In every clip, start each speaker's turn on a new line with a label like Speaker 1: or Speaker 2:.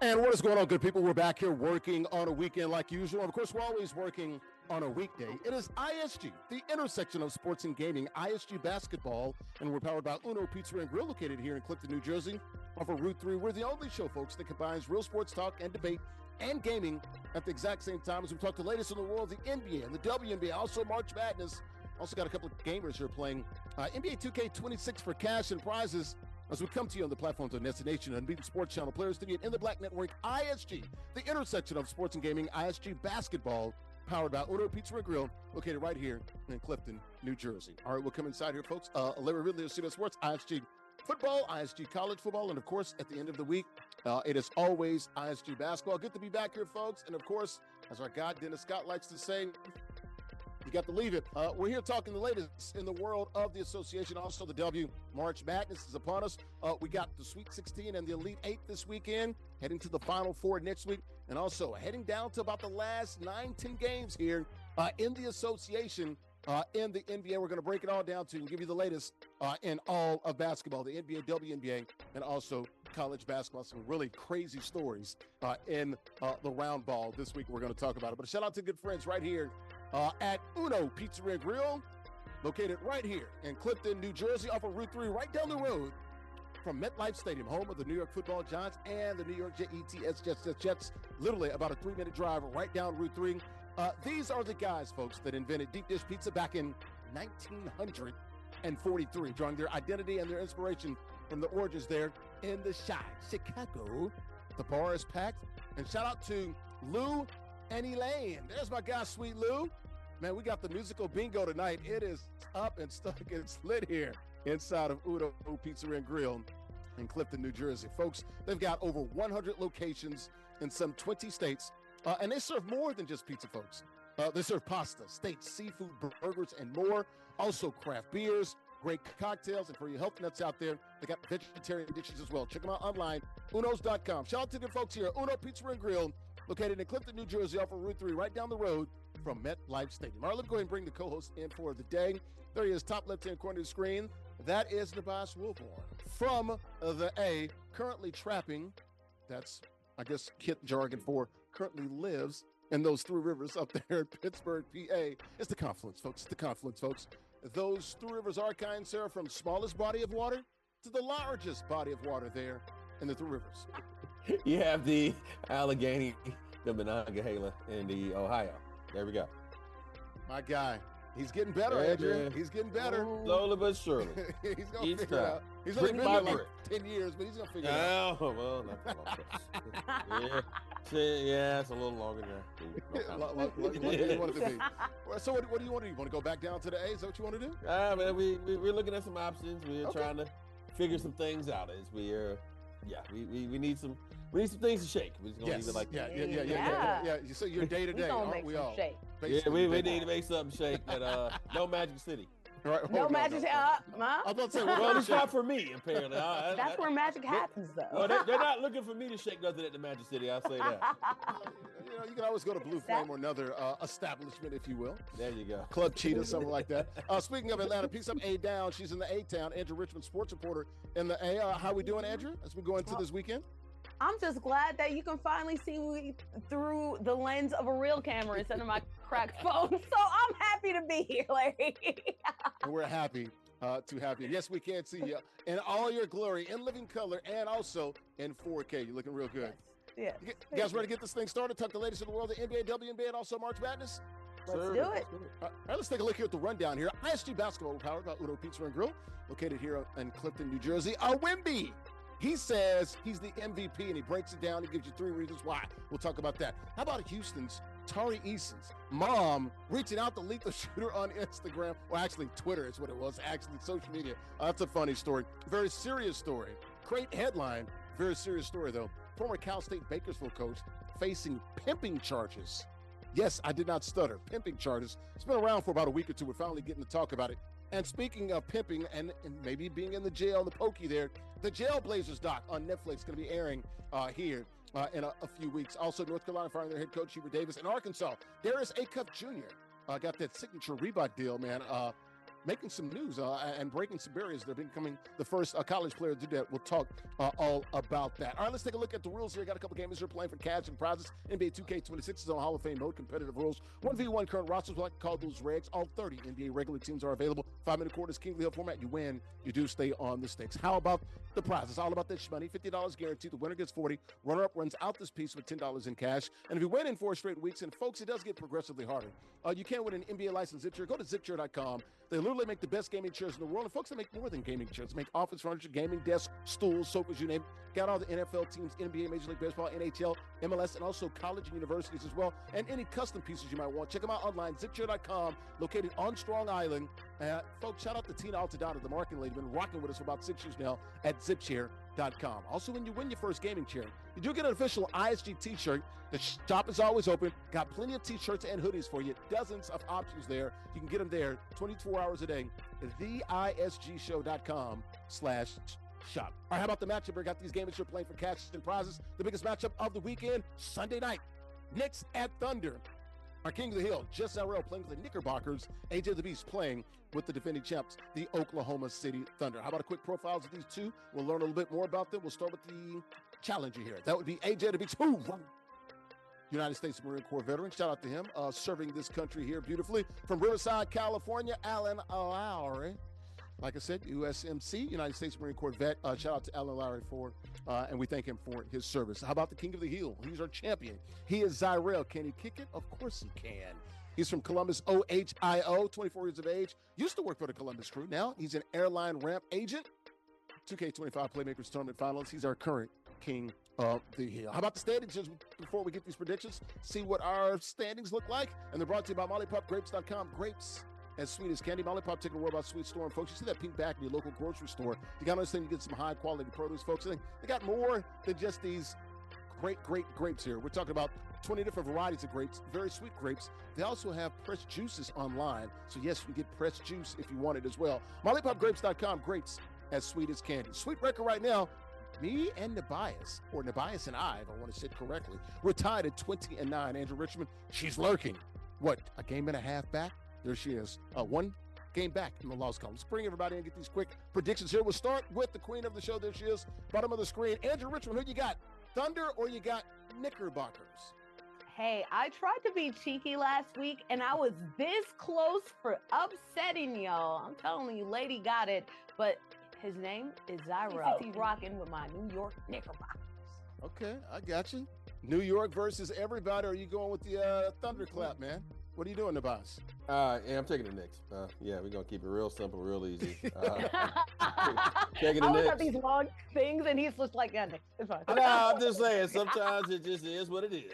Speaker 1: And what is going on, good people? We're back here working on a weekend like usual. Of course, we're always working on a weekday. It is ISG, the intersection of sports and gaming, ISG Basketball, and we're powered by Uno Pizza and Grill, located here in Clifton, New Jersey, off of Route 3. We're the only show, folks, that combines real sports talk and debate and gaming at the exact same time as we talk the latest in the world of the NBA and the WNBA, also March Madness. Also got a couple of gamers here playing NBA 2K26 for cash and prizes. As we come to you on the platforms of NESN Nation, Unbeaten Sports Channel, Players Studio, in the Black Network, ISG, the intersection of sports and gaming, ISG Basketball, powered by Uno Pizza and Grill, located right here in Clifton, New Jersey. All right, we'll come inside here, folks. Larry Ridley of CBS Sports, ISG Football, ISG College Football, and of course, at the end of the week, it is always ISG Basketball. Good to be back here, folks. And of course, as our guy Dennis Scott likes to say, you got to leave it. We're here talking the latest in the world of the association. Also, the W March Madness is upon us. We got the Sweet 16 and the Elite 8 this weekend, heading to the Final Four next week, and also heading down to about the last 9-10 games here in the association. In the NBA, we're going to break it all down to and give you the latest in all of basketball, the NBA, WNBA, and also college basketball. Some really crazy stories in the round ball this week. We're going to talk about it. But a shout out to good friends right here at Uno Pizza and Grill, located right here in Clifton, New Jersey, off of Route 3, right down the road from MetLife Stadium, home of the New York Football Giants and the New York Jets. Literally about a 3-minute drive right down Route 3. These are the guys, folks, that invented deep dish pizza back in 1943, drawing their identity and their inspiration from the origins there in the Chicago. The bar is packed. And shout out to Lou and Elaine. There's my guy, Sweet Lou. Man, we got the musical bingo tonight. It is up and stuck and slid here inside of Uno Pizza and Grill in Clifton, New Jersey. Folks, they've got over 100 locations in some 20 states. And they serve more than just pizza, folks. They serve pasta, steaks, seafood, burgers, and more. Also craft beers, great cocktails, and for you health nuts out there, they got vegetarian dishes as well. Check them out online, unos.com. Shout out to the folks here at Uno Pizza and Grill, located in Clifton, New Jersey, off of Route 3, right down the road from MetLife Stadium. All right, let's go ahead and bring the co-host in for the day. There he is, top left-hand corner of the screen. That is Nubyjas Wilborn from the A, currently trapping. That's, I guess, kit jargon for currently lives in those Three Rivers up there in Pittsburgh, PA. It's the confluence, folks. It's the confluence, folks. Those Three Rivers are, kind sir, from smallest body of water to the largest body of water there in the Three Rivers.
Speaker 2: You have the Allegheny, the Monongahela, and the Ohio. There we go.
Speaker 1: My guy. He's getting better, Andrea. He's getting better.
Speaker 2: Slowly but surely.
Speaker 1: He's going to figure it out. He's only been here like 10 years, but he's going to figure it out.
Speaker 2: Oh, well, not that long. Yeah, it's a little longer than
Speaker 1: what do you want it to be? So what do you want to do? You want to go back down to the A? Is that what you want to do?
Speaker 2: Man, we're looking at some options. We're trying to figure some things out as we we need some things to shake. We're just gonna leave it like that.
Speaker 1: Yeah. So you're day to day, aren't we all?
Speaker 3: Shake.
Speaker 2: Yeah, we need to make something shake that no Magic City.
Speaker 1: Right.
Speaker 3: No Magic City.
Speaker 1: I'm about to say,
Speaker 2: well, it's not for me, apparently.
Speaker 3: That's where magic happens, though.
Speaker 2: Well, they're not looking for me to shake nothing at the Magic City. I'll say that.
Speaker 1: You can always go to Blue Flame or another establishment, if you will.
Speaker 2: There you go.
Speaker 1: Club Cheetah, something like that. Speaking of Atlanta, piece up A down. She's in the A-Town. Andrea, Richmond sports reporter in the A. How we doing, Andrea, as we go into this weekend?
Speaker 3: I'm just glad that you can finally see me through the lens of a real camera instead of my cracked phone. So I'm happy to be here, Larry.
Speaker 1: And we're happy to have you. Yes, we can see you in all your glory, in living color, and also in 4K. You're looking real good.
Speaker 3: Yes.
Speaker 1: You guys ready to get this thing started? Talk the latest in the world of the NBA, WNBA, and also March Madness?
Speaker 3: Let's do it.
Speaker 1: All right, let's take a look here at the rundown here. ISG Basketball, powered by Uno Pizza and Grill, located here in Clifton, New Jersey. Wemby. He says he's the MVP, and he breaks it down. He gives you 3 reasons why. We'll talk about that. How about Houston's Tari Eason's mom reaching out to lethal shooter on Instagram? Well, actually, Twitter is what it was. Actually, social media. That's a funny story. Very serious story. Great headline. Very serious story, though. Former Cal State Bakersfield coach facing pimping charges. Yes, I did not stutter. Pimping charges. It's been around for about a week or two. We're finally getting to talk about it. And speaking of pimping and maybe being in the jail, the pokey there, the Jailblazers doc on Netflix is going to be airing here in a few weeks. Also, North Carolina firing their head coach, Hubert Davis. In Arkansas, Darius Acuff Jr. Got that signature Reebok deal, man. making some news and breaking some barriers. They're becoming the first college player to do that. We'll talk all about that. All right, let's take a look at the rules here. Got a couple gamers here playing for cash and prizes. NBA 2K26 is on Hall of Fame mode, competitive rules. 1v1 current rosters, we like to call those regs. All 30 NBA regular teams are available. 5-minute quarters, King of the Hill format. You win, you do stay on the stakes. How about the prize? It's all about this money. $50 guaranteed. The winner gets 40. Runner-up runs out this piece with $10 in cash. And if you win in 4 straight weeks, and folks, it does get progressively harder. You can win an NBA license zip chair. Go to ZipChair.com. They literally make the best gaming chairs in the world. And folks, they make more than gaming chairs. They make office furniture, gaming desks, stools, sofas, you name it. Got all the NFL teams, NBA, Major League Baseball, NHL, MLS, and also college and universities as well. And any custom pieces you might want. Check them out online, ZipChair.com, located on Strong Island. Folks, shout out to Tina Altadonna, the marketing lady, been rocking with us for about 6 years now at ZipChair.com. Also, when you win your first gaming chair, you do get an official ISG t-shirt. The shop is always open. Got plenty of t-shirts and hoodies for you. Dozens of options there. You can get them there 24 hours a day. theisgshow.com/shop. All right, how about the matchup? We got these gamers here playing for cash and prizes. The biggest matchup of the weekend, Sunday night. Knicks at Thunder. Our King of the Hill, JustZyrell, playing with the Knickerbockers. AJ the Beast playing with the defending champs, the Oklahoma City Thunder. How about a quick profiles of these two? We'll learn a little bit more about them. We'll start with the challenger here. That would be AJ the Beast, who United States Marine Corps veteran. Shout out to him, serving this country here beautifully. From Riverside, California, Alan Lowry. Like I said, USMC, United States Marine Corps vet. Shout out to Alan Lowry and we thank him for his service. How about the King of the Hill? He's our champion. He is Zyrell. Can he kick it? Of course he can. He's from Columbus, Ohio, 24 years of age. Used to work for the Columbus Crew. Now he's an airline ramp agent. 2K25 Playmakers Tournament Finalist. He's our current King of the Hill. How about the standings just before we get these predictions? See what our standings look like. And they're brought to you by MollyPopGrapes.com. Grapes as sweet as candy. Molly Pop, taking a world about sweet store. And folks, you see that pink bag in your local grocery store. You got to understand you get some high quality produce, folks. They got more than just these great grapes here. We're talking about 20 different varieties of grapes, very sweet grapes. They also have pressed juices online. So yes, you can get pressed juice if you want it as well. MollyPopGrapes.com. Grapes as sweet as candy. Sweet record right now. Me and Nubyjas, or Nubyjas and I, if I want to say it correctly, we're tied at 20-9. Andrea Richmond, she's lurking. What, a game and a half back? There she is. One game back in the loss column. Let's bring everybody in and get these quick predictions here. We'll start with the queen of the show. There she is. Bottom of the screen. Andrea Richmond, who you got? Thunder or you got Knickerbockers?
Speaker 3: Hey, I tried to be cheeky last week, and I was this close for upsetting y'all. I'm telling you, lady got it. But his name is Zyrell. He's rocking with my New York Knickerbockers.
Speaker 1: Okay, I got you. New York versus everybody. Or are you going with the thunderclap, man? What are you doing, Nubyjas?
Speaker 2: Yeah, I'm taking the Knicks. Yeah, we're going to keep it real simple, real easy. Taking the
Speaker 3: I
Speaker 2: Knicks.
Speaker 3: have these long things, and he's just like, yeah, Knicks. It's fine.
Speaker 2: No, I'm just saying, sometimes it just is what it is.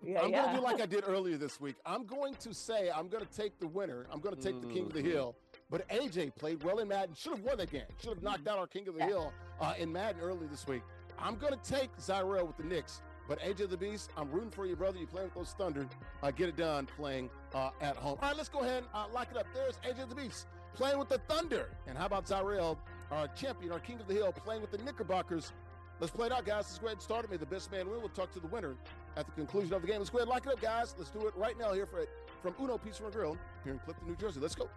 Speaker 1: I'm going to do like I did earlier this week. I'm going to say I'm going to take the winner. I'm going to take the King of the Hill. But AJ played well in Madden. Should have won that game. Should have knocked out our King of the Hill in Madden earlier this week. I'm going to take Zyrell with the Knicks. But AJ the Beast, I'm rooting for you, brother. You're playing with those Thunder. Get it done playing at home. All right, let's go ahead and lock it up. There's AJ the Beast playing with the Thunder. And how about Zyrell, our champion, our King of the Hill, playing with the Knickerbockers? Let's play it out, guys. Let's go ahead and start it. May the best man win. We'll talk to the winner at the conclusion of the game. Let's go ahead and lock it up, guys. Let's do it right now here from Uno Pizza and Grill here in Clifton, New Jersey. Let's go.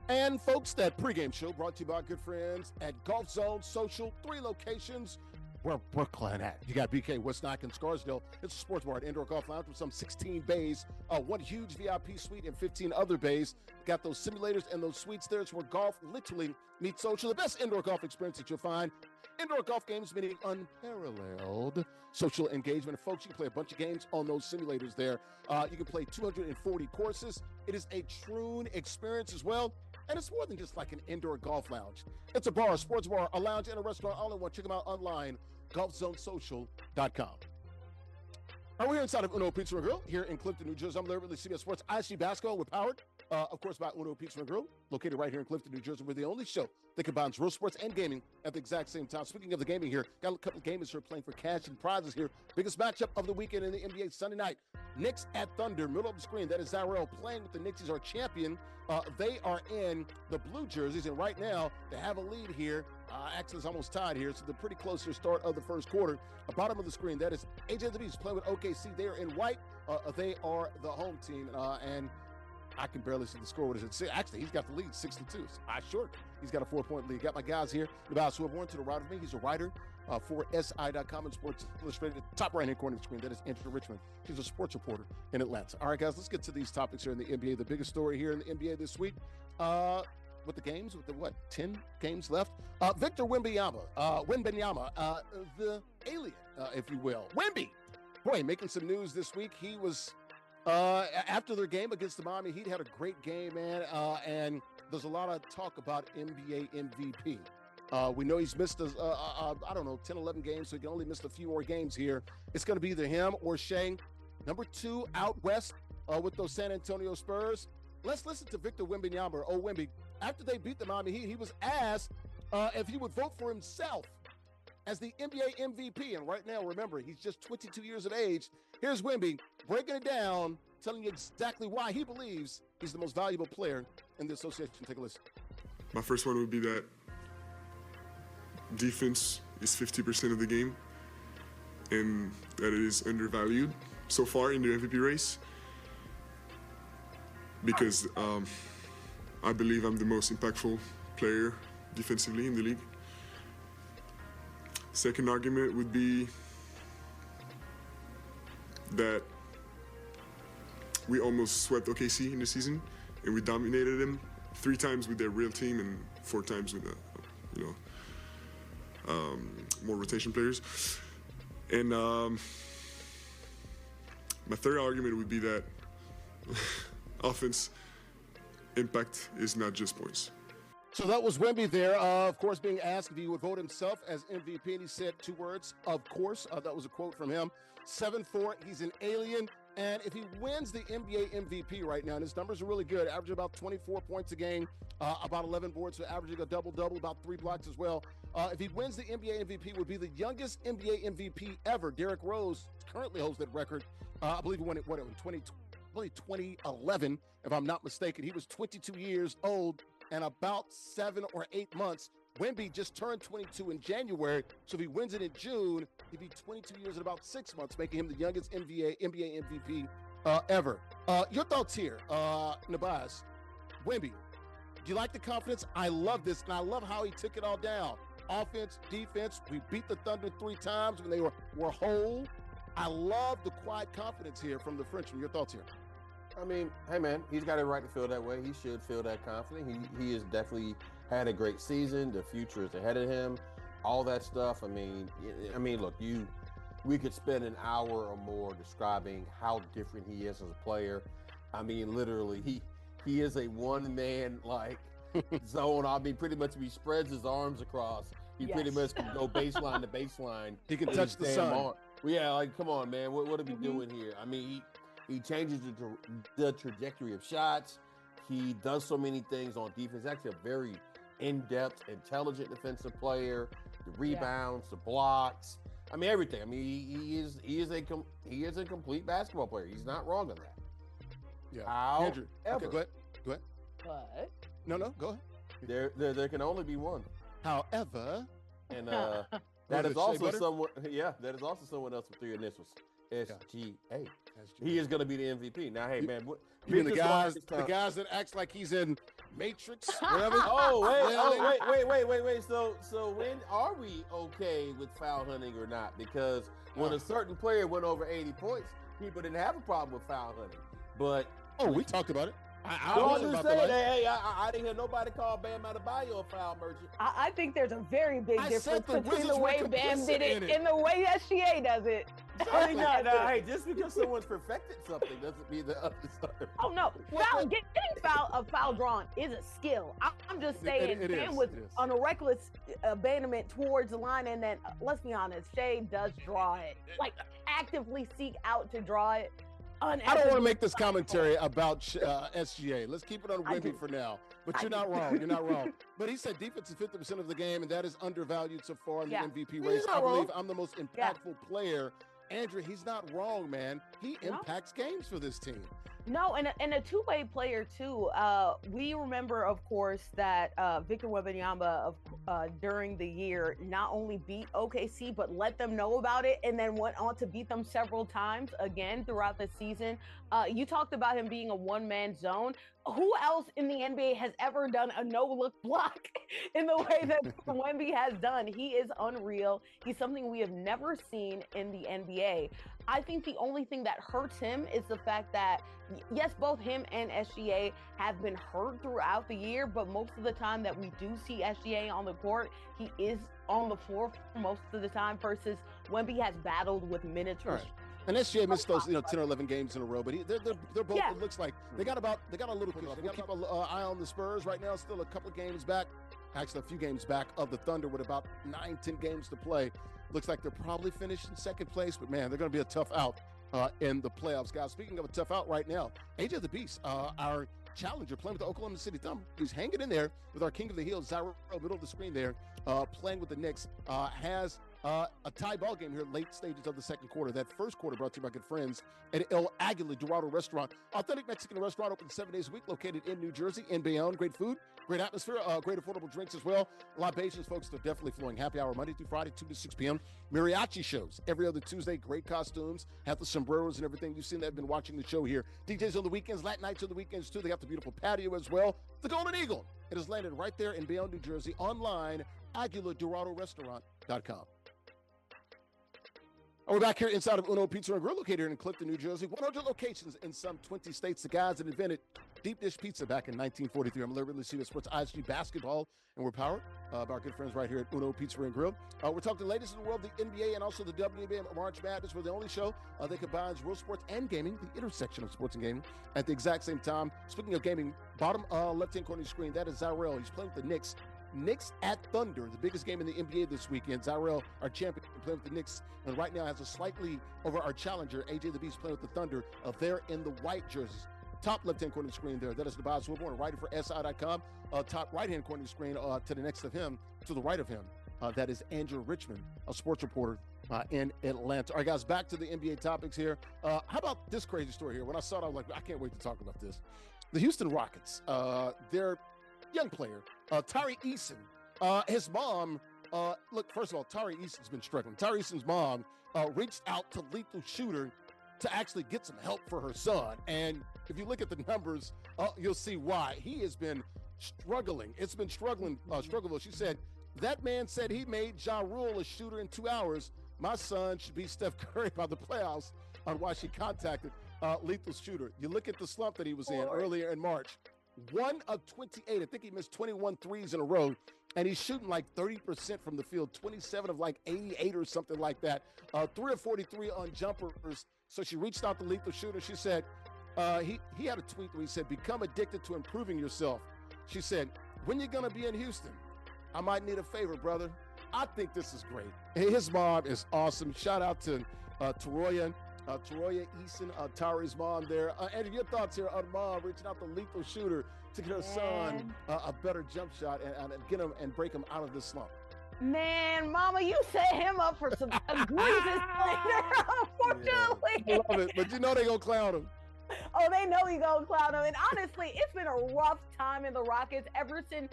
Speaker 1: And, folks, that pregame show brought to you by our good friends at Golf Zone Social, 3 locations. Where Brooklyn at? You got BK, Woodstock, and Scarsdale. It's a sports bar, indoor golf lounge with some 16 bays, one huge VIP suite and 15 other bays. Got those simulators and those suites there. It's where golf literally meets social. The best indoor golf experience that you'll find. Indoor golf games meaning unparalleled social engagement. Folks, you can play a bunch of games on those simulators there. You can play 240 courses. It is a true experience as well. And it's more than just like an indoor golf lounge. It's a bar, a sports bar, a lounge, and a restaurant all in one. Check them out online, golfzonesocial.com. All right, we're here inside of Uno Pizza and Grill here in Clifton, New Jersey. I'm Larry Ridley, CBS Sports. ISG Basketball, we're powered, of course, by Uno Pizza and Grill, located right here in Clifton, New Jersey. We're the only show that combines real sports and gaming at the exact same time. Speaking of the gaming here, got a couple of gamers here playing for cash and prizes here. Biggest matchup of the weekend in the NBA Sunday night. Knicks at Thunder, middle of the screen. That is Zyrell playing with the Knicks. He's our champion. They are in the blue jerseys, and right now they have a lead here. Actually, it's almost tied here, so they're pretty close to the start of the first quarter. Bottom of the screen, that is AJ the Beast playing with OKC. They are in white. They are the home team, and I can barely see the score. What is it? Actually, he's got the lead, 62. So he's got a 4-point lead. Got my guys here. Nubyjas Wilborn to the right of me. He's a writer for SI.com and Sports Illustrated. Top right-hand corner of the screen, that is Andrea Richmond. He's a sports reporter in Atlanta. All right, guys, let's get to these topics here in the NBA. The biggest story here in the NBA this week, with the games, with the 10 games left. Victor Wembanyama, the alien, if you will. Wemby, boy, making some news this week. He was, after their game against the Miami Heat, had a great game, man, and there's a lot of talk about NBA MVP. We know he's missed, 10, 11 games, so he can only miss a few more games here. It's going to be either him or Shea, number 2 out west with those San Antonio Spurs. Let's listen to Victor Wembanyama, or Wemby. After they beat the Miami Heat, he was asked if he would vote for himself as the NBA MVP. And right now, remember, he's just 22 years of age. Here's Wemby breaking it down, telling you exactly why he believes he's the most valuable player in the association. Take a listen.
Speaker 4: My first one would be that defense is 50% of the game and that it is undervalued so far in the MVP race because I believe I'm the most impactful player defensively in the league. Second argument would be that we almost swept OKC in the season and we dominated them 3 times with their real team and 4 times with more rotation players. And my third argument would be that offense impact is not just points.
Speaker 1: So that was Wemby there, of course, being asked if he would vote himself as MVP, and he said 2 words, of course. That was a quote from him. 7'4", he's an alien, and if he wins the NBA MVP right now, and his numbers are really good, averaging about 24 points a game, about 11 boards, so averaging a double-double, about 3 blocks as well. If he wins the NBA MVP, would be the youngest NBA MVP ever. Derrick Rose currently holds that record. I believe he won it, in 2011, if I'm not mistaken. He was 22 years old and about 7 or 8 months. Wemby just turned 22 in January, so if he wins it in June, he'd be 22 years and about 6 months, making him the youngest NBA MVP ever. Your thoughts here, Nubyjas. Wemby, do you like the confidence? I love this, and I love how he took it all down. Offense, defense, we beat the Thunder 3 times when they were whole. I love the quiet confidence here from the Frenchman. Your thoughts here?
Speaker 2: I mean, hey, man, he's got a right to feel that way. He should feel that confident. He has definitely had a great season. The future is ahead of him. All that stuff. I mean, look, we could spend an hour or more describing how different he is as a player. I mean, literally, he is a one-man, zone. I mean, pretty much if he spreads his arms across, he pretty much can go baseline to baseline.
Speaker 1: He can touch the sun.
Speaker 2: Well, yeah, come on, man. What are we doing here? I mean, he changes the trajectory of shots. He does so many things on defense. Actually, a very in-depth, intelligent defensive player. The rebounds, the blocks. I mean, everything. I mean, he is a complete basketball player. He's not wrong on that.
Speaker 1: Yeah. Andrew. Okay, go ahead.
Speaker 3: What?
Speaker 1: No, go ahead.
Speaker 2: There can only be one.
Speaker 1: However,
Speaker 2: and that is also someone. Yeah, that is also someone else with 3 initials. SGA. He is going to be the MVP. Now, hey, man,
Speaker 1: you mean the guys that acts like he's in Matrix, whatever?
Speaker 2: Wait. So when are we okay with foul hunting or not? Because when a certain player went over 80 points, people didn't have a problem with foul hunting. But
Speaker 1: we talked about it.
Speaker 2: I didn't hear nobody call Bam Adebayo a foul merchant.
Speaker 3: I think there's a very big difference between the way Bam did it and the way SGA does it.
Speaker 2: I mean, hey, just because someone's perfected something doesn't mean the other stuff.
Speaker 3: Oh no, getting a foul drawn is a skill. I'm just saying, Bam was on a reckless abandonment towards the line, and then let's be honest, Shea does draw it, actively seek out to draw it.
Speaker 1: I don't want to make this commentary about SGA. Let's keep it on Wemby for now. But you're not wrong. You're not wrong. But he said defense is 50% of the game, and that is undervalued so far in the MVP race. I believe I'm the most impactful player. Andrea, he's not wrong, man. He impacts games for this team.
Speaker 3: No, and a two-way player too. We remember, of course, that Victor Wembanyama during the year not only beat OKC but let them know about it, and then went on to beat them several times again throughout the season. You talked about him being a one-man zone. Who else in the NBA has ever done a no-look block in the way that Wemby has done? He is unreal. He's something we have never seen in the NBA. I think the only thing that hurts him is the fact that, yes, both him and SGA have been hurt throughout the year, but most of the time that we do see SGA on the court, he is on the floor for most of the time, versus Wemby has battled with minutes.
Speaker 1: Right. And SGA missed those 10 or 11 games in a row, but they're both, it looks like they got a little cushion. They got an eye on the Spurs right now, still a couple of games back, actually a few games back of the Thunder with about 9-10 games to play. Looks like they're probably finished in second place, but man, they're going to be a tough out in the playoffs, guys. Speaking of a tough out right now, AJ the Beast, our challenger, playing with the Oklahoma City Thunder. He's hanging in there with our King of the Hill, Zyrell, middle of the screen there, playing with the Knicks. Has a tie ball game here, late stages of the second quarter. That first quarter brought to you by good friends at El Aguila Dorado Restaurant. Authentic Mexican restaurant, open 7 days a week, located in New Jersey, in Bayonne. Great food, great atmosphere, great affordable drinks as well. Libations, folks, they're definitely flowing. Happy hour Monday through Friday, 2 to 6 p.m. Mariachi shows every other Tuesday. Great costumes, have the sombreros and everything. You've seen that, been watching the show here. DJs on the weekends, Latin nights on the weekends too. They got the beautiful patio as well. The Golden Eagle. It is landed right there in Bayonne, New Jersey. Online, AguilaDoradoRestaurant.com. We're back here inside of Uno Pizza and Grill, located here in Clifton, New Jersey. 100 locations in some 20 states. The guys that invented deep dish pizza back in 1943. I'm Larry Ridley, CBS Sports ISG Basketball, and we're powered by our good friends right here at Uno Pizza and Grill. We're talking the latest in the world, the NBA and also the WNBA March Madness. We're the only show that combines real sports and gaming, the intersection of sports and gaming, at the exact same time. Speaking of gaming, bottom left-hand corner of the screen, that is ZyrellL. He's playing with the Knicks. Knicks at Thunder, the biggest game in the NBA this weekend. ZyrellL, our champion, playing with the Knicks, and right now has a slightly over our challenger, AJ the Beast, playing with the Thunder. They're in the white jerseys. Top left-hand corner of the screen there, that is Nubyjas Wilborn, writer for SI.com. Top right-hand corner of the screen, to the next of him, to the right of him, that is Andrea Richmond, a sports reporter in Atlanta. All right, guys, back to the NBA topics here. How about this crazy story here? When I saw it, I was like, I can't wait to talk about this. The Houston Rockets, their young player, Tari Eason, his mom, look, first of all, Tari Eason's been struggling. Tari Eason's mom reached out to Lethal Shooter to actually get some help for her son. And if you look at the numbers, you'll see why. He has been struggling. It's been strugglable. She said, that man said he made Ja Rule a shooter in 2 hours. My son should be Steph Curry by the playoffs, on why she contacted Lethal Shooter. You look at the slump that he was in earlier in March. 1 of 28. I think he missed 21 threes in a row, and he's shooting like 30% from the field, 27 of like 88 or something like that. 3 of 43 on jumpers. So she reached out to Lethal Shooter. She said, he had a tweet where he said, become addicted to improving yourself. She said, when you going to be in Houston? I might need a favor, brother. I think this is great. His mom is awesome. Shout out to Tari Eason, Tari's mom there. Andrew, your thoughts here on mom reaching out to Lethal Shooter to get her son a better jump shot and get him and break him out of this slump.
Speaker 3: Man, Mama, you set him up for some egregious slander, unfortunately.
Speaker 1: Yeah, I love it, but you know they gonna clown him.
Speaker 3: Oh, they know he gonna clown him. And honestly, it's been a rough time in the Rockets ever since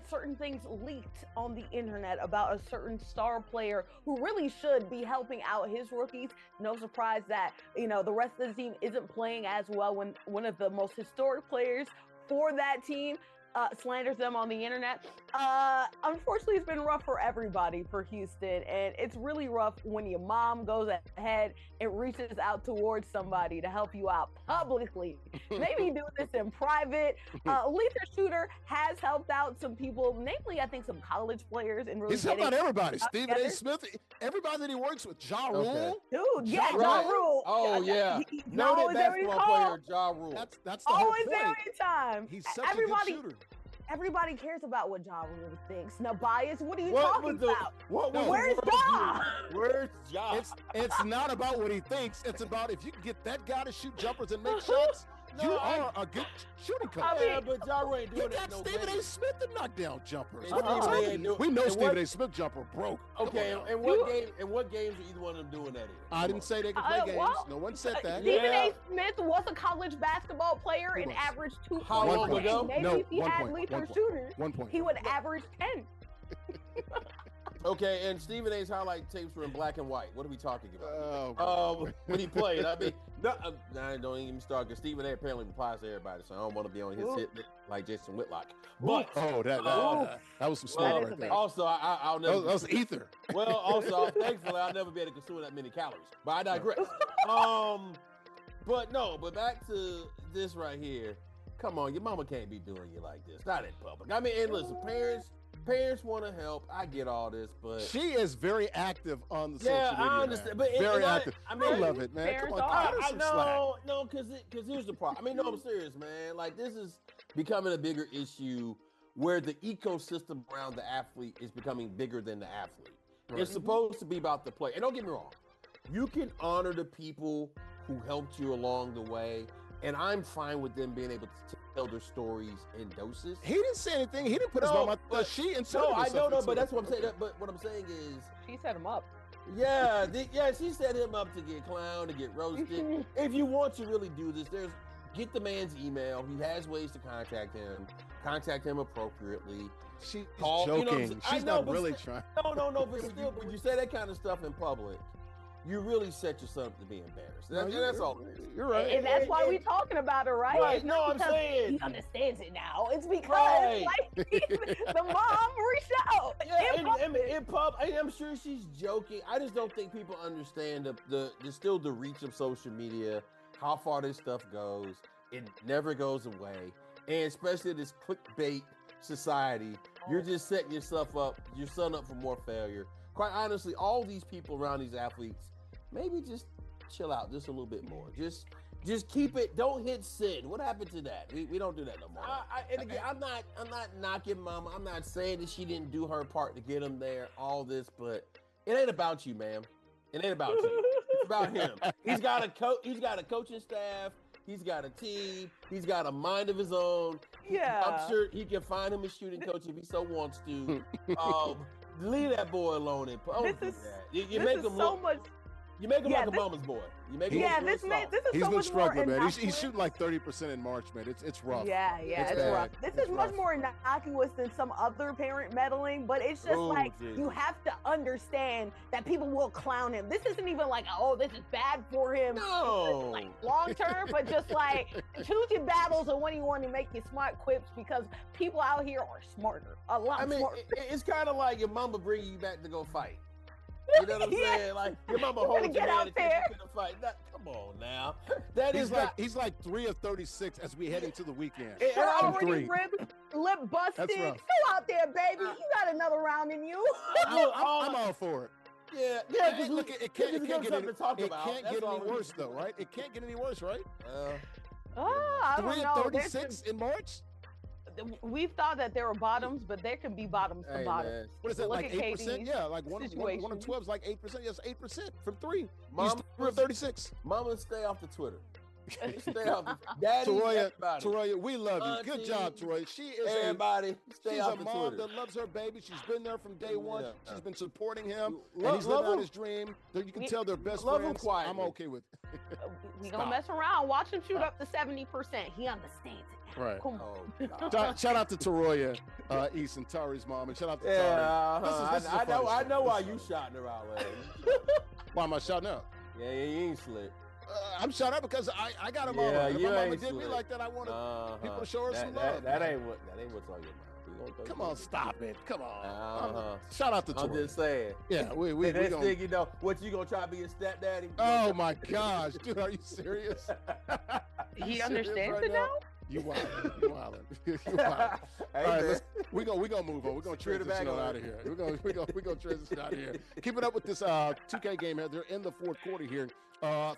Speaker 3: certain things leaked on the internet about a certain star player who really should be helping out his rookies. No surprise that, the rest of the team isn't playing as well when one of the most historic players for that team slanders them on the internet. Unfortunately, it's been rough for everybody for Houston, and it's really rough when your mom goes ahead and reaches out towards somebody to help you out publicly. Maybe do this in private. Lethal Shooter has helped out some people, namely, I think, some college players. And really
Speaker 1: he's helped out everybody. Stephen A. Smith, everybody that he works with. Ja Rule.
Speaker 2: Okay.
Speaker 3: Dude, Ja Rule.
Speaker 2: Oh, yeah. Noted basketball player, Ja Rule.
Speaker 1: That's the
Speaker 3: always
Speaker 1: whole point.
Speaker 3: Every time.
Speaker 1: He's such a good shooter.
Speaker 3: Everybody cares about what Ja Rule thinks. Nubyjas, what are you talking about?
Speaker 2: Where's
Speaker 3: Ja?
Speaker 2: Where's Ja?
Speaker 1: It's not about what he thinks. It's about if you can get that guy to shoot jumpers and make shots, You are a good shooting coach.
Speaker 2: Yeah, but y'all ain't
Speaker 1: You
Speaker 2: doing
Speaker 1: got
Speaker 2: that.
Speaker 1: Stephen A. Smith to knock down jumpers.
Speaker 2: And
Speaker 1: We know
Speaker 2: and
Speaker 1: Stephen
Speaker 2: what-
Speaker 1: A. Smith jumper broke.
Speaker 2: Okay, and what games are either one of them doing that in?
Speaker 1: I didn't say they could play games.
Speaker 3: well,
Speaker 1: No one said that.
Speaker 3: Stephen A. Smith was a college basketball player and
Speaker 1: was.
Speaker 3: averaged 2
Speaker 2: How
Speaker 3: points.
Speaker 2: long ago?
Speaker 3: Maybe
Speaker 1: No,
Speaker 3: if he
Speaker 1: 1
Speaker 3: had
Speaker 1: point,
Speaker 3: lethal
Speaker 1: 1 point.
Speaker 3: shooters,
Speaker 1: 1 point.
Speaker 3: he would average 10.
Speaker 2: Okay, and Stephen A's highlight tapes were in black and white. What are we talking about?
Speaker 1: Oh,
Speaker 2: When he played, I mean, don't even get me started because Stephen A. apparently replies to everybody, so I don't want to be on his hit like Jason Whitlock. But
Speaker 1: that was some
Speaker 3: That
Speaker 1: smart
Speaker 3: is
Speaker 1: right there.
Speaker 2: also, I'll never.
Speaker 1: That was ether.
Speaker 2: Well, also, thankfully, I'll never be able to consume that many calories. But I digress. But back to this right here. Come on, your mama can't be doing you like this. Not in public. I mean, and listen, parents want to help. I get all this, but
Speaker 1: She is very active on the social
Speaker 2: yeah,
Speaker 1: media.
Speaker 2: I understand. But
Speaker 1: Very
Speaker 2: I
Speaker 1: active.
Speaker 2: I mean,
Speaker 1: I love it, man. Come
Speaker 3: Parents
Speaker 1: on,
Speaker 3: are.
Speaker 1: cut her
Speaker 2: I
Speaker 1: some slack.
Speaker 2: know, because here's the problem. I mean, no, I'm serious, man. Like, this is becoming a bigger issue where the ecosystem around the athlete is becoming bigger than the athlete.
Speaker 1: Right.
Speaker 2: It's supposed to be about the play. And don't get me wrong, you can honor the people who helped you along the way, and I'm fine with them being able to tell their stories in doses.
Speaker 1: He didn't say anything. He didn't put his mom out. She inserted
Speaker 2: No, I
Speaker 1: herself
Speaker 2: know,
Speaker 1: into
Speaker 2: but
Speaker 1: it.
Speaker 2: that's what I'm saying. But what I'm saying is,
Speaker 3: She set him up.
Speaker 2: yeah, she set him up to get clowned, to get roasted. If you want to really do this, get the man's email. He has ways to contact him. Contact him appropriately.
Speaker 1: She's
Speaker 2: Call, you know what I'm
Speaker 1: joking.
Speaker 2: saying? I
Speaker 1: She's
Speaker 2: know,
Speaker 1: not
Speaker 2: but
Speaker 1: really
Speaker 2: still-
Speaker 1: trying.
Speaker 2: No, but still, when you say that kind of stuff in public, you really set yourself up to be embarrassed.
Speaker 1: No,
Speaker 2: That's all. it is.
Speaker 1: You're right.
Speaker 3: And that's why we're talking about it, right?
Speaker 2: Right,
Speaker 3: It's
Speaker 2: no,
Speaker 3: not
Speaker 2: I'm
Speaker 3: because
Speaker 2: saying-
Speaker 3: he understands it now. It's because
Speaker 2: Right.
Speaker 3: like the mom reached out.
Speaker 2: Yeah, I'm sure she's joking. I just don't think people understand the still the reach of social media, how far this stuff goes. It never goes away, and especially this clickbait society, you're just setting yourself up, your son up for more failure. Quite honestly, all these people around these athletes, maybe just chill out just a little bit more. Just keep it. Don't hit send. What happened to that? We don't do that no more. And again, I'm not knocking mama. I'm not saying that she didn't do her part to get him there. All this, but it ain't about you, ma'am. It ain't about you. It's about him. He's got a coaching staff. He's got a team. He's got a mind of his own.
Speaker 3: Yeah.
Speaker 2: I'm sure he can find him a shooting coach if he so wants to. Leave that boy alone. You make him
Speaker 3: so
Speaker 2: look.
Speaker 3: much.
Speaker 2: You make him like a mama's boy. You make him
Speaker 3: Yeah,
Speaker 2: look
Speaker 3: this
Speaker 2: real
Speaker 3: man.
Speaker 2: soft.
Speaker 3: This is
Speaker 1: He's
Speaker 3: so
Speaker 1: been
Speaker 3: much
Speaker 1: struggling,
Speaker 3: more
Speaker 1: man. He's
Speaker 3: innocuous.
Speaker 1: shooting like 30% in March, man. It's rough.
Speaker 3: Yeah,
Speaker 1: It's
Speaker 3: it's
Speaker 1: bad.
Speaker 3: rough. This
Speaker 1: It's
Speaker 3: is much
Speaker 1: rough.
Speaker 3: more innocuous than some other parent meddling, but it's just
Speaker 2: Oh,
Speaker 3: like
Speaker 2: Jesus.
Speaker 3: you have to understand that people will clown him. This isn't even like, oh, this is bad for him.
Speaker 2: No.
Speaker 3: Like long term, but just like choose your battles and when you want to make your smart quips because people out here are smarter, a lot
Speaker 2: I mean,
Speaker 3: smarter.
Speaker 2: it's kind of like your mama bringing you back to go fight. You know what I'm
Speaker 3: Yeah.
Speaker 2: saying? Like your mama
Speaker 3: You
Speaker 2: holds
Speaker 3: better
Speaker 2: you
Speaker 3: get
Speaker 2: down
Speaker 3: out
Speaker 2: and takes
Speaker 3: there.
Speaker 2: you to the fight. Come on now. That is
Speaker 1: He's like 3 of 36 as we head into the weekend.
Speaker 2: And
Speaker 3: You're
Speaker 2: I'm
Speaker 3: already
Speaker 1: three.
Speaker 3: lip busted.
Speaker 1: That's rough.
Speaker 3: Go out there, baby. You got another round in you.
Speaker 1: I'm all for it.
Speaker 2: Yeah,
Speaker 1: Hey, look, it can't get any,
Speaker 2: to talk
Speaker 1: it
Speaker 2: about.
Speaker 1: can't
Speaker 2: That's
Speaker 1: get
Speaker 2: all
Speaker 1: any
Speaker 2: we
Speaker 1: worse,
Speaker 2: need.
Speaker 1: though, right? It can't get any worse, right?
Speaker 3: I
Speaker 1: 3
Speaker 3: don't
Speaker 1: of
Speaker 3: know.
Speaker 1: 36 in March?
Speaker 3: We've thought that there were bottoms, but there can be bottoms to
Speaker 2: Hey,
Speaker 3: bottoms.
Speaker 2: man.
Speaker 1: What is that,
Speaker 3: Look
Speaker 1: like
Speaker 3: at
Speaker 1: 8%?
Speaker 3: KD's
Speaker 1: Yeah, like one of
Speaker 3: situation.
Speaker 1: 12 is like 8%. Yes, 8% from 3. He's
Speaker 2: Mom,
Speaker 1: 3 of 36.
Speaker 2: Mama, stay off the Twitter. Stay off the Daddy,
Speaker 1: Toroya,
Speaker 2: everybody.
Speaker 1: Toroya, we love you. Good
Speaker 2: Auntie,
Speaker 1: job, Toroya. She is
Speaker 2: Everybody, stay
Speaker 1: she's
Speaker 2: off
Speaker 1: a
Speaker 2: the
Speaker 1: mom
Speaker 2: Twitter.
Speaker 1: that loves her baby. She's been there from day one.
Speaker 2: Yeah.
Speaker 1: She's been supporting him, and
Speaker 2: Love-
Speaker 1: he's
Speaker 2: love
Speaker 1: living out
Speaker 2: him.
Speaker 1: his dream. You can
Speaker 3: We-
Speaker 1: tell they're best
Speaker 2: love him
Speaker 1: friends.
Speaker 2: quietly.
Speaker 1: I'm okay with it.
Speaker 3: We gonna mess around. Watch him shoot up to 70%. He understands it now.
Speaker 1: Right.
Speaker 3: Come on.
Speaker 2: Oh, God.
Speaker 1: Shout out to Toroya, Eason, Tari's mom, and shout out to
Speaker 2: Yeah,
Speaker 1: Tari. This is a
Speaker 2: I know.
Speaker 1: funny
Speaker 2: I
Speaker 1: show.
Speaker 2: know why
Speaker 1: This
Speaker 2: you
Speaker 1: is
Speaker 2: shouting her out, Larry.
Speaker 1: Why am I shouting out?
Speaker 2: Yeah, you ain't slick.
Speaker 1: I'm shouting out because I got a mama.
Speaker 2: Yeah,
Speaker 1: If
Speaker 2: you
Speaker 1: my mama
Speaker 2: ain't
Speaker 1: did me
Speaker 2: slick.
Speaker 1: like that, I want people to show her some love.
Speaker 2: That ain't what's on your mind. We gonna throw
Speaker 1: Come
Speaker 2: you
Speaker 1: on,
Speaker 2: in.
Speaker 1: stop it. Come on.
Speaker 2: Uh-huh.
Speaker 1: Shout out to
Speaker 2: I'm
Speaker 1: Toroya.
Speaker 2: just saying.
Speaker 1: Yeah, we
Speaker 2: And next
Speaker 1: gonna.
Speaker 2: thing you know, what you gonna try to be a stepdaddy?
Speaker 1: Oh my gosh, dude, are you serious?
Speaker 3: He
Speaker 1: You
Speaker 3: understands
Speaker 1: serious right
Speaker 3: it now?
Speaker 1: You wildin'. You wildin'. You wildin'.
Speaker 2: Hey,
Speaker 1: All right,
Speaker 2: man.
Speaker 1: we gonna move on. We're gonna
Speaker 2: Screw the
Speaker 1: transition
Speaker 2: bag
Speaker 1: on
Speaker 2: on
Speaker 1: out of here. We're gonna transition out of here. Keep it up with this 2K game here. They're in the fourth quarter here.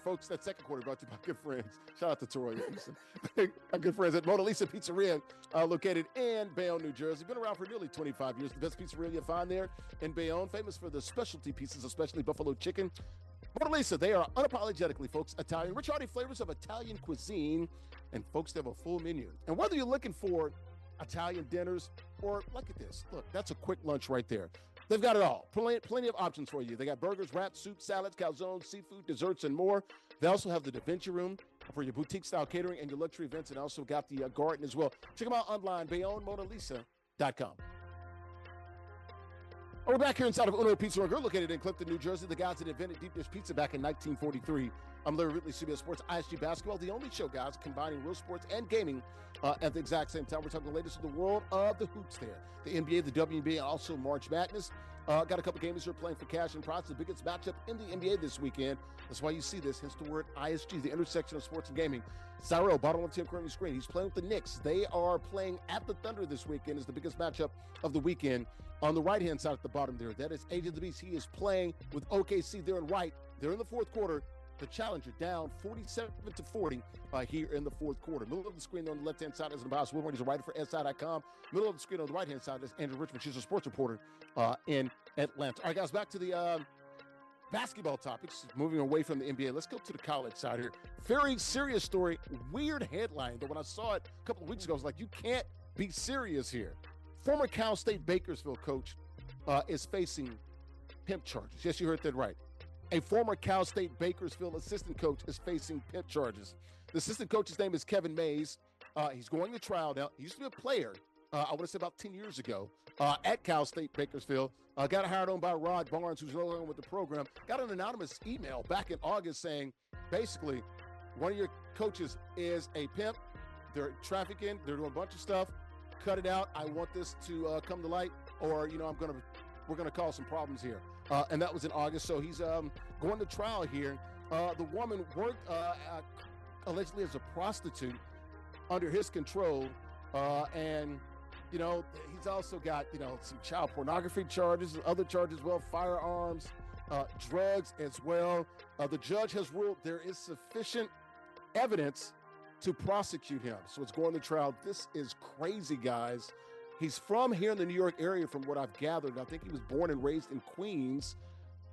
Speaker 1: Folks, that second quarter brought to you by good friends. Shout out to Tari Eason. Our good friends at Mona Lisa Pizzeria, located in Bayonne, New Jersey. Been around for nearly 25 years. The best pizzeria you'll find there in Bayonne. Famous for the specialty pieces, especially buffalo chicken. Mona Lisa, they are unapologetically, folks, Italian, rich, hearty flavors of Italian cuisine. And folks, they have a full menu. And whether you're looking for Italian dinners or look at this, look, that's a quick lunch right there. They've got it all. Plenty of options for you. They got burgers, wraps, soups, salads, calzones, seafood, desserts, and more. They also have the Da Vinci room for your boutique-style catering and your luxury events, and also got the garden as well. Check them out online, BayonneMonaLisa.com. We're back here inside of Uno Pizza Grill, located in Clifton, New Jersey. The guys that invented deep dish pizza back in 1943. I'm Larry Ridley, CBS Sports, ISG Basketball, the only show, guys, combining real sports and gaming at the exact same time. We're talking the latest in the world of the hoops there. The NBA, the WNBA, and also March Madness. Got a couple games here playing for cash and prize. The biggest matchup in the NBA this weekend. That's why you see this. Hence the word ISG, the intersection of sports and gaming. Zyrell, bottom left hand corner of the screen. He's playing with the Knicks. They are playing at the Thunder this weekend. Is the biggest matchup of the weekend. On the right-hand side at the bottom there, that is Agent of the Beast. He is playing with OKC. They're in white. They're in the fourth quarter. The challenger down 47-40 here in the fourth quarter. Middle of the screen on the left-hand side is Nubyjas. Wilborn. He's a writer for SI.com. Middle of the screen on the right-hand side is Andrea Richmond. She's a sports reporter in Atlanta. All right, guys, back to the basketball topics. Moving away from the NBA, let's go to the college side here. Very serious story. Weird headline, though. When I saw it a couple of weeks ago, I was like, you can't be serious here. Former Cal State Bakersfield coach is facing pimp charges. Yes, you heard that right. A former Cal State Bakersfield assistant coach is facing pimp charges. The assistant coach's name is Kevin Mays. He's going to trial now. He used to be a player, I want to say about 10 years ago, at Cal State Bakersfield. Got hired on by Rod Barnes, who's no longer with the program. Got an anonymous email back in August saying, basically, one of your coaches is a pimp. They're trafficking. They're doing a bunch of stuff. Cut it out. I want this to come to light, or we're gonna cause some problems here. And that was in August. So he's going to trial here. The woman worked allegedly as a prostitute under his control, and he's also got some child pornography charges and other charges as well, firearms, drugs as well. The judge has ruled there is sufficient evidence to prosecute him. So it's going to trial. This is crazy, guys. He's from here in the New York area, from what I've gathered. I think he was born and raised in Queens.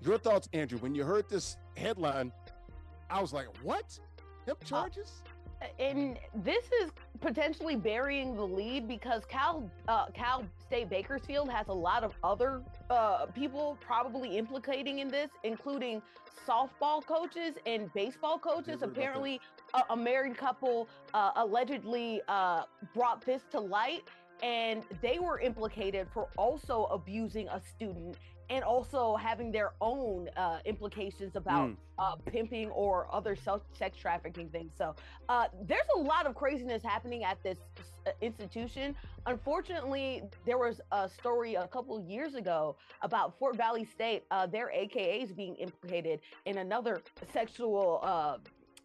Speaker 1: Your thoughts, Andrew? When you heard this headline, I was like, what? Hemp charges?
Speaker 3: And this is potentially burying the lead because Cal State Bakersfield has a lot of other people probably implicating in this, including softball coaches and baseball coaches. Apparently, a married couple allegedly brought this to light, and they were implicated for also abusing a student and also having their own implications about pimping or other sex trafficking things. So there's a lot of craziness happening at this institution. Unfortunately, there was a story a couple of years ago about Fort Valley State, their AKAs being implicated in another sexual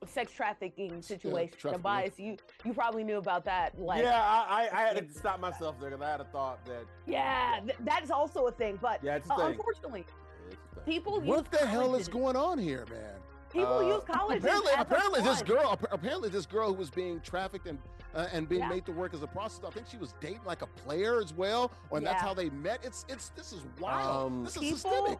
Speaker 3: sex trafficking situation. Tobias, you probably knew about that.
Speaker 2: I had to stop myself there because I had a thought that.
Speaker 3: That's also a thing. But
Speaker 2: it's a thing.
Speaker 3: Unfortunately, people use
Speaker 1: what the hell is going on here, man?
Speaker 3: People use colleges.
Speaker 1: Apparently, this girl who was being trafficked and being made to work as a prostitute, I think she was dating like a player as well, and that's how they met. This is wild. This is systemic.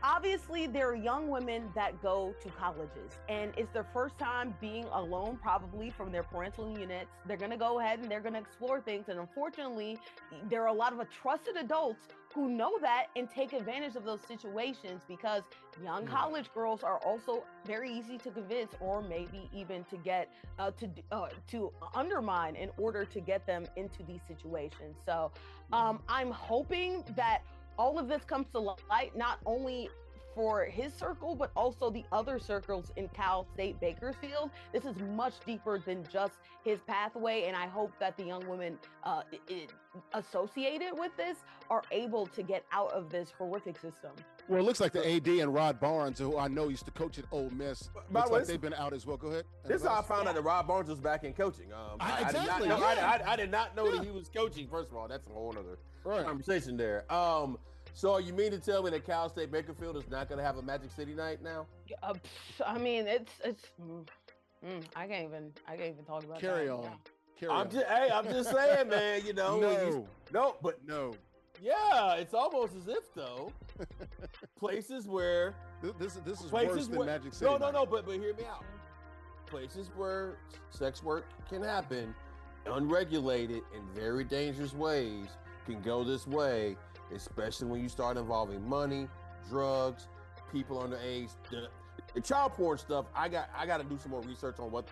Speaker 3: Obviously, there are young women that go to colleges, and it's their first time being alone, probably from their parental units. They're going to go ahead and they're going to explore things. And unfortunately, there are a lot of trusted adults who know that and take advantage of those situations because young college girls are also very easy to convince or maybe even to get to undermine in order to get them into these situations. So I'm hoping that all of this comes to light, not only for his circle, but also the other circles in Cal State Bakersfield. This is much deeper than just his pathway, and I hope that the young women associated with this are able to get out of this horrific system.
Speaker 1: Well, it looks like the AD and Rod Barnes, who I know used to coach at Ole Miss, looks like they've been out as well. Go ahead.
Speaker 2: This is how I found out that Rod Barnes was back in coaching. I did not know that he was coaching. First of all, that's a whole other conversation there. So you mean to tell me that Cal State Bakersfield is not going to have a Magic City night now?
Speaker 3: I mean, it's I can't even talk about
Speaker 1: Carry
Speaker 3: that.
Speaker 1: on.
Speaker 3: Yeah.
Speaker 1: Carry on.
Speaker 2: I'm just saying, man.
Speaker 1: No.
Speaker 2: No. Yeah, it's almost as if though places where
Speaker 1: this is
Speaker 2: places
Speaker 1: worse than
Speaker 2: where,
Speaker 1: Magic City.
Speaker 2: No, but hear me out. Places where sex work can happen, unregulated in very dangerous ways, can go this way, especially when you start involving money, drugs, people underage. The child porn stuff, I got to do some more research on what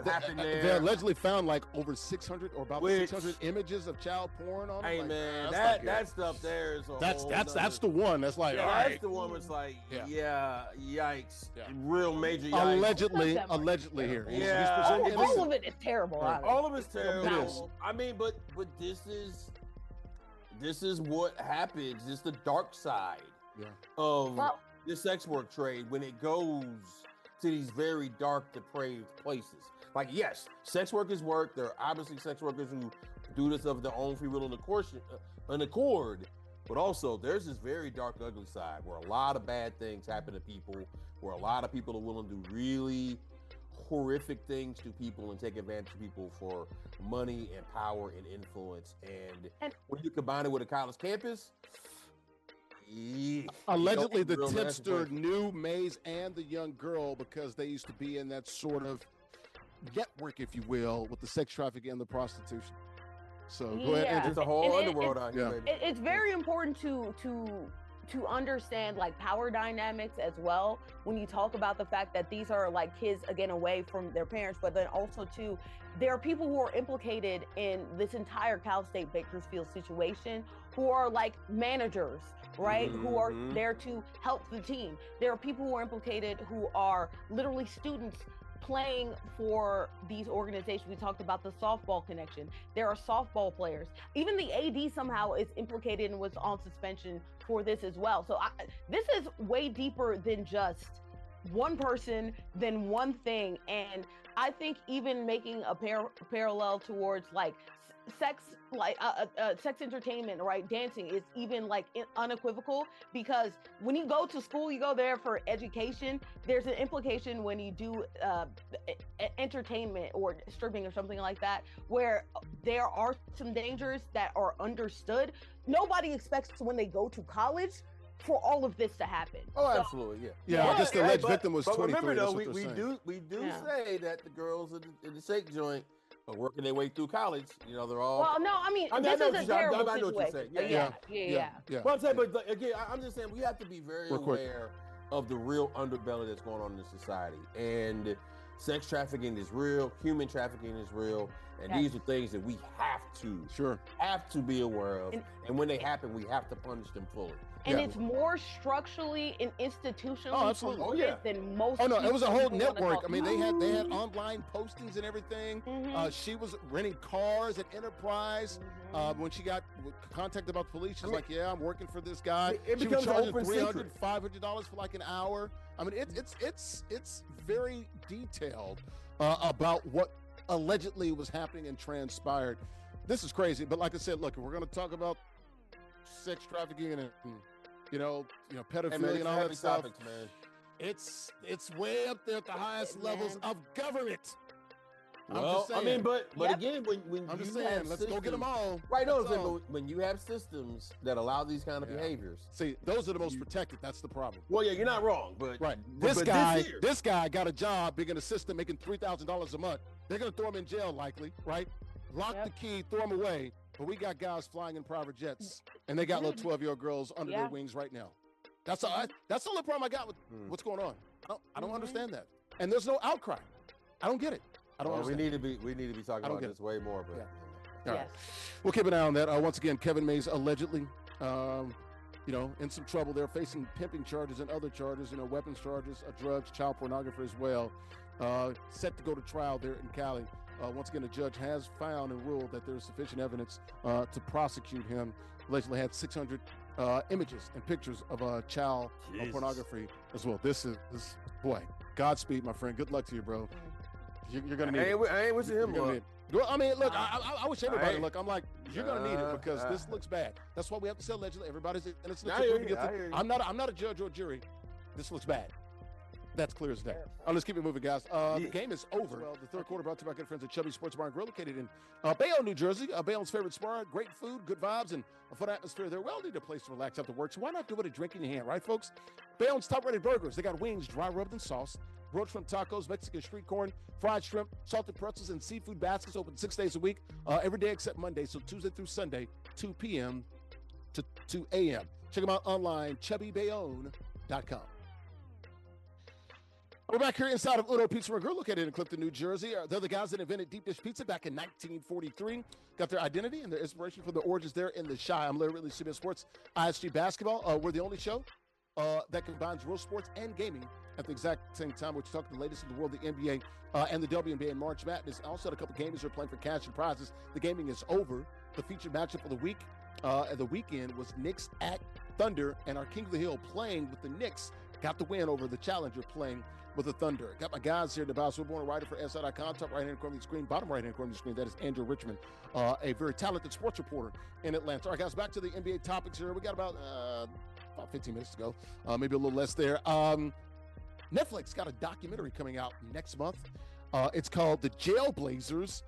Speaker 2: happened there.
Speaker 1: They allegedly found like over 600 or about 600 images of child porn on.
Speaker 2: Hey
Speaker 1: like,
Speaker 2: man, that stuff there is
Speaker 1: that's the one that's like
Speaker 2: that's the one that's like yikes, real major yikes.
Speaker 1: Allegedly here.
Speaker 2: Yeah,
Speaker 3: all of it is terrible.
Speaker 2: Right. All of it's terrible. It is. I mean, but this is what happens. It's the dark side of the sex work trade when it goes to these very dark, depraved places. Like, yes, sex work is work. There are obviously sex workers who do this of their own free will and accord. But also, there's this very dark, ugly side where a lot of bad things happen to people, where a lot of people are willing to do really horrific things to people and take advantage of people for money and power and influence. And when you combine it with a college campus,
Speaker 1: allegedly the tipster knew Mays and the young girl because they used to be in that sort of network, if you will, with the sex trafficking and the prostitution. So go ahead.
Speaker 2: It's a whole underworld out here, baby.
Speaker 3: It's very important to understand like power dynamics as well when you talk about the fact that these are like kids again away from their parents, but then also too there are people who are implicated in this entire Cal State Bakersfield situation who are like managers, right? Who are there to help the team. There are people who are implicated who are literally students playing for these organizations. We talked about the softball connection. There are softball players. Even the AD somehow is implicated and was on suspension for this as well. So this is way deeper than just one person, than one thing. And I think even making a parallel towards like sex, like sex entertainment, right? Dancing is even like unequivocal, because when you go to school, you go there for education. There's an implication when you do entertainment or stripping or something like that, where there are some dangers that are understood. Nobody expects when they go to college for all of this to happen.
Speaker 2: Oh, absolutely,
Speaker 1: yeah. I guess the alleged victim was 23.
Speaker 2: Remember though, we do say that the girls in the shake joint are working their way through college. You know, they're all.
Speaker 3: Well, no, I mean, this is a terrible situation. I know what you're saying. Yeah.
Speaker 2: Well, I'm saying, but again, I'm just saying we have to be very aware of the real underbelly that's going on in this society. And sex trafficking is real. Human trafficking is real. And these are things that we have to be aware of. And when they happen, we have to punish them fully.
Speaker 3: And it's more structurally and institutionally than most.
Speaker 1: Oh no, it was a whole network. I mean, they had online postings and everything. She was renting cars at Enterprise. When she got contacted about the police, she's like, "Yeah, I'm working for this guy." She was charging $300, $500 for like an hour. I mean, it's very detailed about what allegedly was happening and transpired. This is crazy, but like I said, look, we're going to talk about sex trafficking and pedophilia and all that stuff.
Speaker 2: Topics, man.
Speaker 1: It's way up there at the highest levels of government.
Speaker 2: Well, I mean, but again, when
Speaker 1: I'm just
Speaker 2: you
Speaker 1: saying,
Speaker 2: have
Speaker 1: let's go get them all.
Speaker 2: Right, no, but when you have systems that allow these kind of behaviors,
Speaker 1: see, those are the most protected. That's the problem.
Speaker 2: Well, yeah, you're not wrong, but
Speaker 1: this guy got a job being an assistant, making $3,000 a month. They're gonna throw him in jail, likely, right? Lock the key, throw him away. But we got guys flying in private jets, and they got little 12-year-old girls under their wings right now. That's the only problem I got with what's going on. I don't understand that, and there's no outcry. I don't get it. I don't understand.
Speaker 2: We need to be talking about this way more, but
Speaker 1: all right. We'll keep an eye on that. Once again, Kevin Mays allegedly, in some trouble. They're facing pimping charges and other charges, weapons charges, drugs, child pornography as well. Set to go to trial there in Cali. Once again, the judge has found and ruled that there is sufficient evidence to prosecute him. Allegedly had 600 images and pictures of child pornography as well. This is boy, Godspeed, my friend. Good luck to you, bro. You're gonna need it.
Speaker 2: I ain't wishing him luck.
Speaker 1: Well, I mean, look, I wish everybody look. I'm like, you're gonna need it because this looks bad. That's why we have to say allegedly. Everybody's innocent. I'm not a judge or a jury. This looks bad. That's clear as day. Let's keep it moving, guys. The game is over. Well, the third quarter brought to you by good friends at Chubby Sports Bar and Grill, located in Bayonne, New Jersey. Bayonne's favorite spar. Great food, good vibes, and a fun atmosphere. They're well-needed place to relax after work, so why not do it a drink in your hand, right, folks? Bayonne's top-rated burgers. They got wings, dry rubbed in sauce, grilled shrimp tacos, Mexican street corn, fried shrimp, salted pretzels, and seafood baskets open 6 days a week, every day except Monday, so Tuesday through Sunday, 2 p.m. to 2 a.m. Check them out online, chubbybayonne.com. We're back here inside of Uno Pizza and Grill, located in Clifton, New Jersey. They're the guys that invented deep dish pizza back in 1943. Got their identity and their inspiration from the origins there in the Chi. I'm Larry Ridley, CBS Sports, ISG Basketball. We're the only show that combines real sports and gaming at the exact same time. We're talking the latest in the world, the NBA and the WNBA and March Madness. Also had a couple games they're playing for cash and prizes. The gaming is over. The featured matchup of the week at the weekend was Knicks at Thunder, and our King of the Hill playing with the Knicks got the win over the challenger playing with the Thunder. Got my guys here in the box. Wilborn, a writer for SI.com, top right-hand corner of the screen, bottom right-hand corner of the screen. That is Andrea Richmond, a very talented sports reporter in Atlanta. All right, guys, back to the NBA topics here. We got about 15 minutes to go, maybe a little less there. Netflix got a documentary coming out next month. It's called The Jailblazers.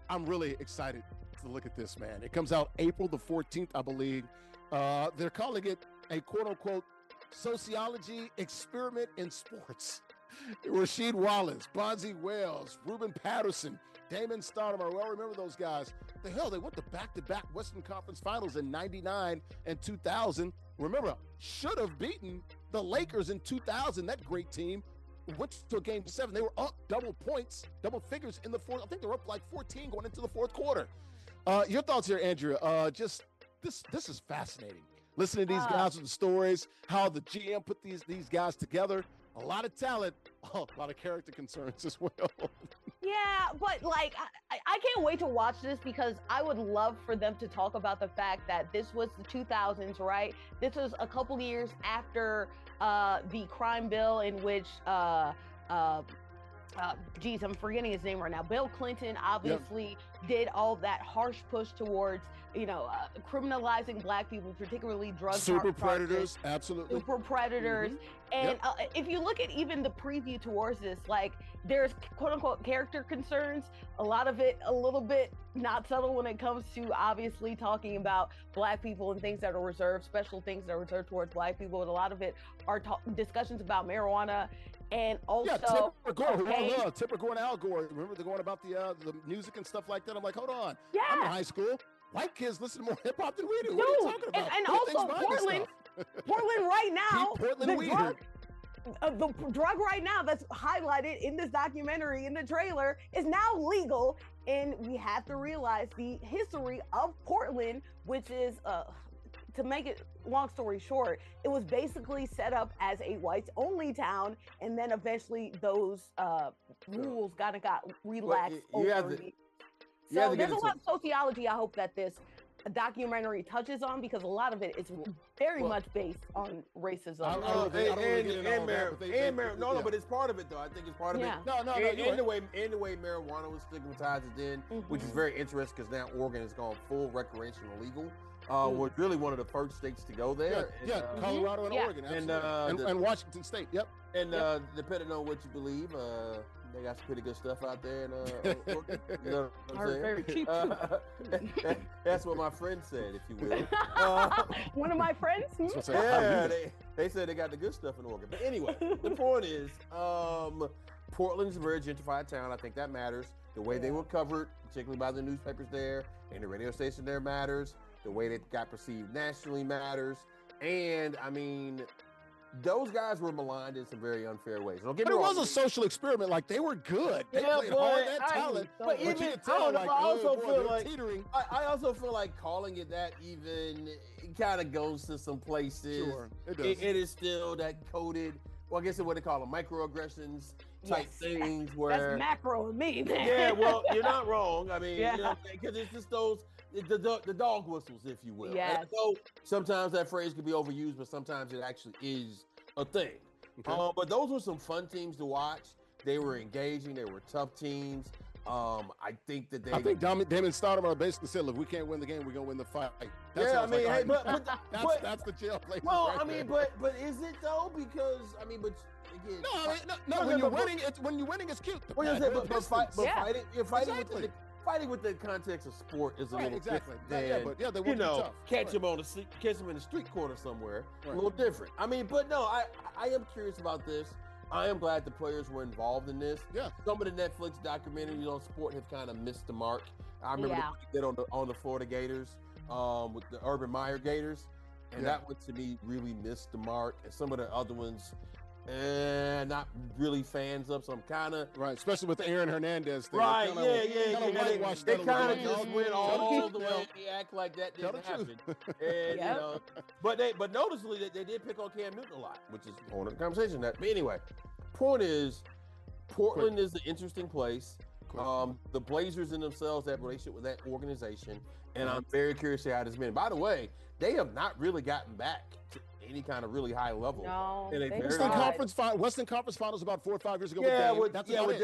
Speaker 1: I'm really excited to look at this, man. It comes out April the 14th, I believe. They're calling it a quote-unquote sociology experiment in sports. Rasheed Wallace, Bonzi Wells, Ruben Patterson, Damon Stoudemire. Well, remember those guys. The hell, they went to back-to-back Western Conference Finals in 99 and 2000. Remember, should have beaten the Lakers in 2000. That great team went to a game 7. They were up double figures in the fourth. I think they were up like 14 going into the fourth quarter. Your thoughts here, Andrea? Just this is fascinating. Listening to these guys with the stories, how the GM put these guys together. A lot of talent, a lot of character concerns as well.
Speaker 3: Yeah, but like, I can't wait to watch this because I would love for them to talk about the fact that this was the 2000s, right? This was a couple years after the crime bill in which, I'm forgetting his name right now. Bill Clinton obviously did all that harsh push towards, criminalizing Black people, particularly drug
Speaker 1: super predators, absolutely.
Speaker 3: Super predators. Mm-hmm. And if you look at even the preview towards this, like there's quote unquote character concerns, a lot of it a little bit not subtle when it comes to obviously talking about Black people and things that are reserved, special things that are reserved towards Black people. And a lot of it are discussions about marijuana. And also,
Speaker 1: Tipper Gore and Al Gore. Remember they're going about the music and stuff like that. I'm like, hold on. Yeah. I'm in high school. White kids listen to more hip hop than we do. What are you talking about?
Speaker 3: And also Portland right now. The drug right now that's highlighted in this documentary, in the trailer, is now legal. And we have to realize the history of Portland, which is to make it long story short, it was basically set up as a whites-only town, and then eventually those rules got relaxed. So there's a lot of sociology I hope that this documentary touches on, because a lot of it is very much based on racism.
Speaker 2: But it's part of it though. I think it's part of it. In the way marijuana was stigmatized then, which is very interesting because now Oregon has gone full recreational legal. Was really one of the first states to go there.
Speaker 1: Colorado and Oregon, and Washington State. Yep.
Speaker 2: And depending on what you believe, they got some pretty good stuff out there. And Oregon, you know what I'm saying? Very cheap. That's what my friend said, if you will.
Speaker 3: One of my friends.
Speaker 2: Yeah, they said they got the good stuff in Oregon. But anyway, the point is, Portland's a very gentrified town. I think that matters. The way they were covered, particularly by the newspapers there and the radio station there, matters. The way they got perceived nationally matters. And, I mean, those guys were maligned in some very unfair ways. Don't get me wrong.
Speaker 1: It was a social experiment. Like, they were good. They played hard, that talent.
Speaker 2: But even, you can tell, I also feel like, teetering. I also feel like calling it that even, it kind of goes to some places.
Speaker 1: Sure, it does.
Speaker 2: It is still that coded, well, I guess it's what they call them, microaggressions type things where.
Speaker 3: That's macro to me, man.
Speaker 2: Yeah, well, you're not wrong. I mean, you know, because it's just those, the dog whistles, if you will.
Speaker 3: Yes.
Speaker 2: And so sometimes that phrase can be overused, but sometimes it actually is a thing. Okay. But those were some fun teams to watch. They were engaging. They were tough teams. I think that
Speaker 1: I think Damon Stoudemire basically said, "Look, we can't win the game. We're gonna win the fight." That's
Speaker 2: yeah, I mean, hey, but
Speaker 1: that's the jail place.
Speaker 2: Well,
Speaker 1: right
Speaker 2: I mean,
Speaker 1: there.
Speaker 2: but is it though? Because I mean, but again,
Speaker 1: no. When you're winning, it's cute.
Speaker 2: What you say? But fighting, you're fighting
Speaker 1: Exactly.
Speaker 2: fighting with the context of sport is a little
Speaker 1: exactly.
Speaker 2: different than,
Speaker 1: They want to be tough.
Speaker 2: catch him in the street corner somewhere.
Speaker 1: Right.
Speaker 2: A little different. I mean, but no, I am curious about this. I am glad the players were involved in this.
Speaker 1: Yeah.
Speaker 2: Some of the Netflix documentaries on sport have kind of missed the mark. I remember they did on the Florida Gators, with the Urban Meyer Gators, and that one to me really missed the mark. And some of the other ones, not really fans of. So I'm kind of
Speaker 1: right, especially with the Aaron Hernandez thing.
Speaker 2: Right, They kind of just went all the way. They act like that didn't happen. And but noticeably they did pick on Cam Newton a lot, which is a whole other conversation. But anyway, point is, Portland is an interesting place. The Blazers in themselves have a relationship with that organization, and I'm very curious to see how this been. By the way, they have not really gotten back to any kind of really high level.
Speaker 3: No,
Speaker 1: Western Conference Finals about 4 or 5 years ago.
Speaker 2: Yeah,
Speaker 1: with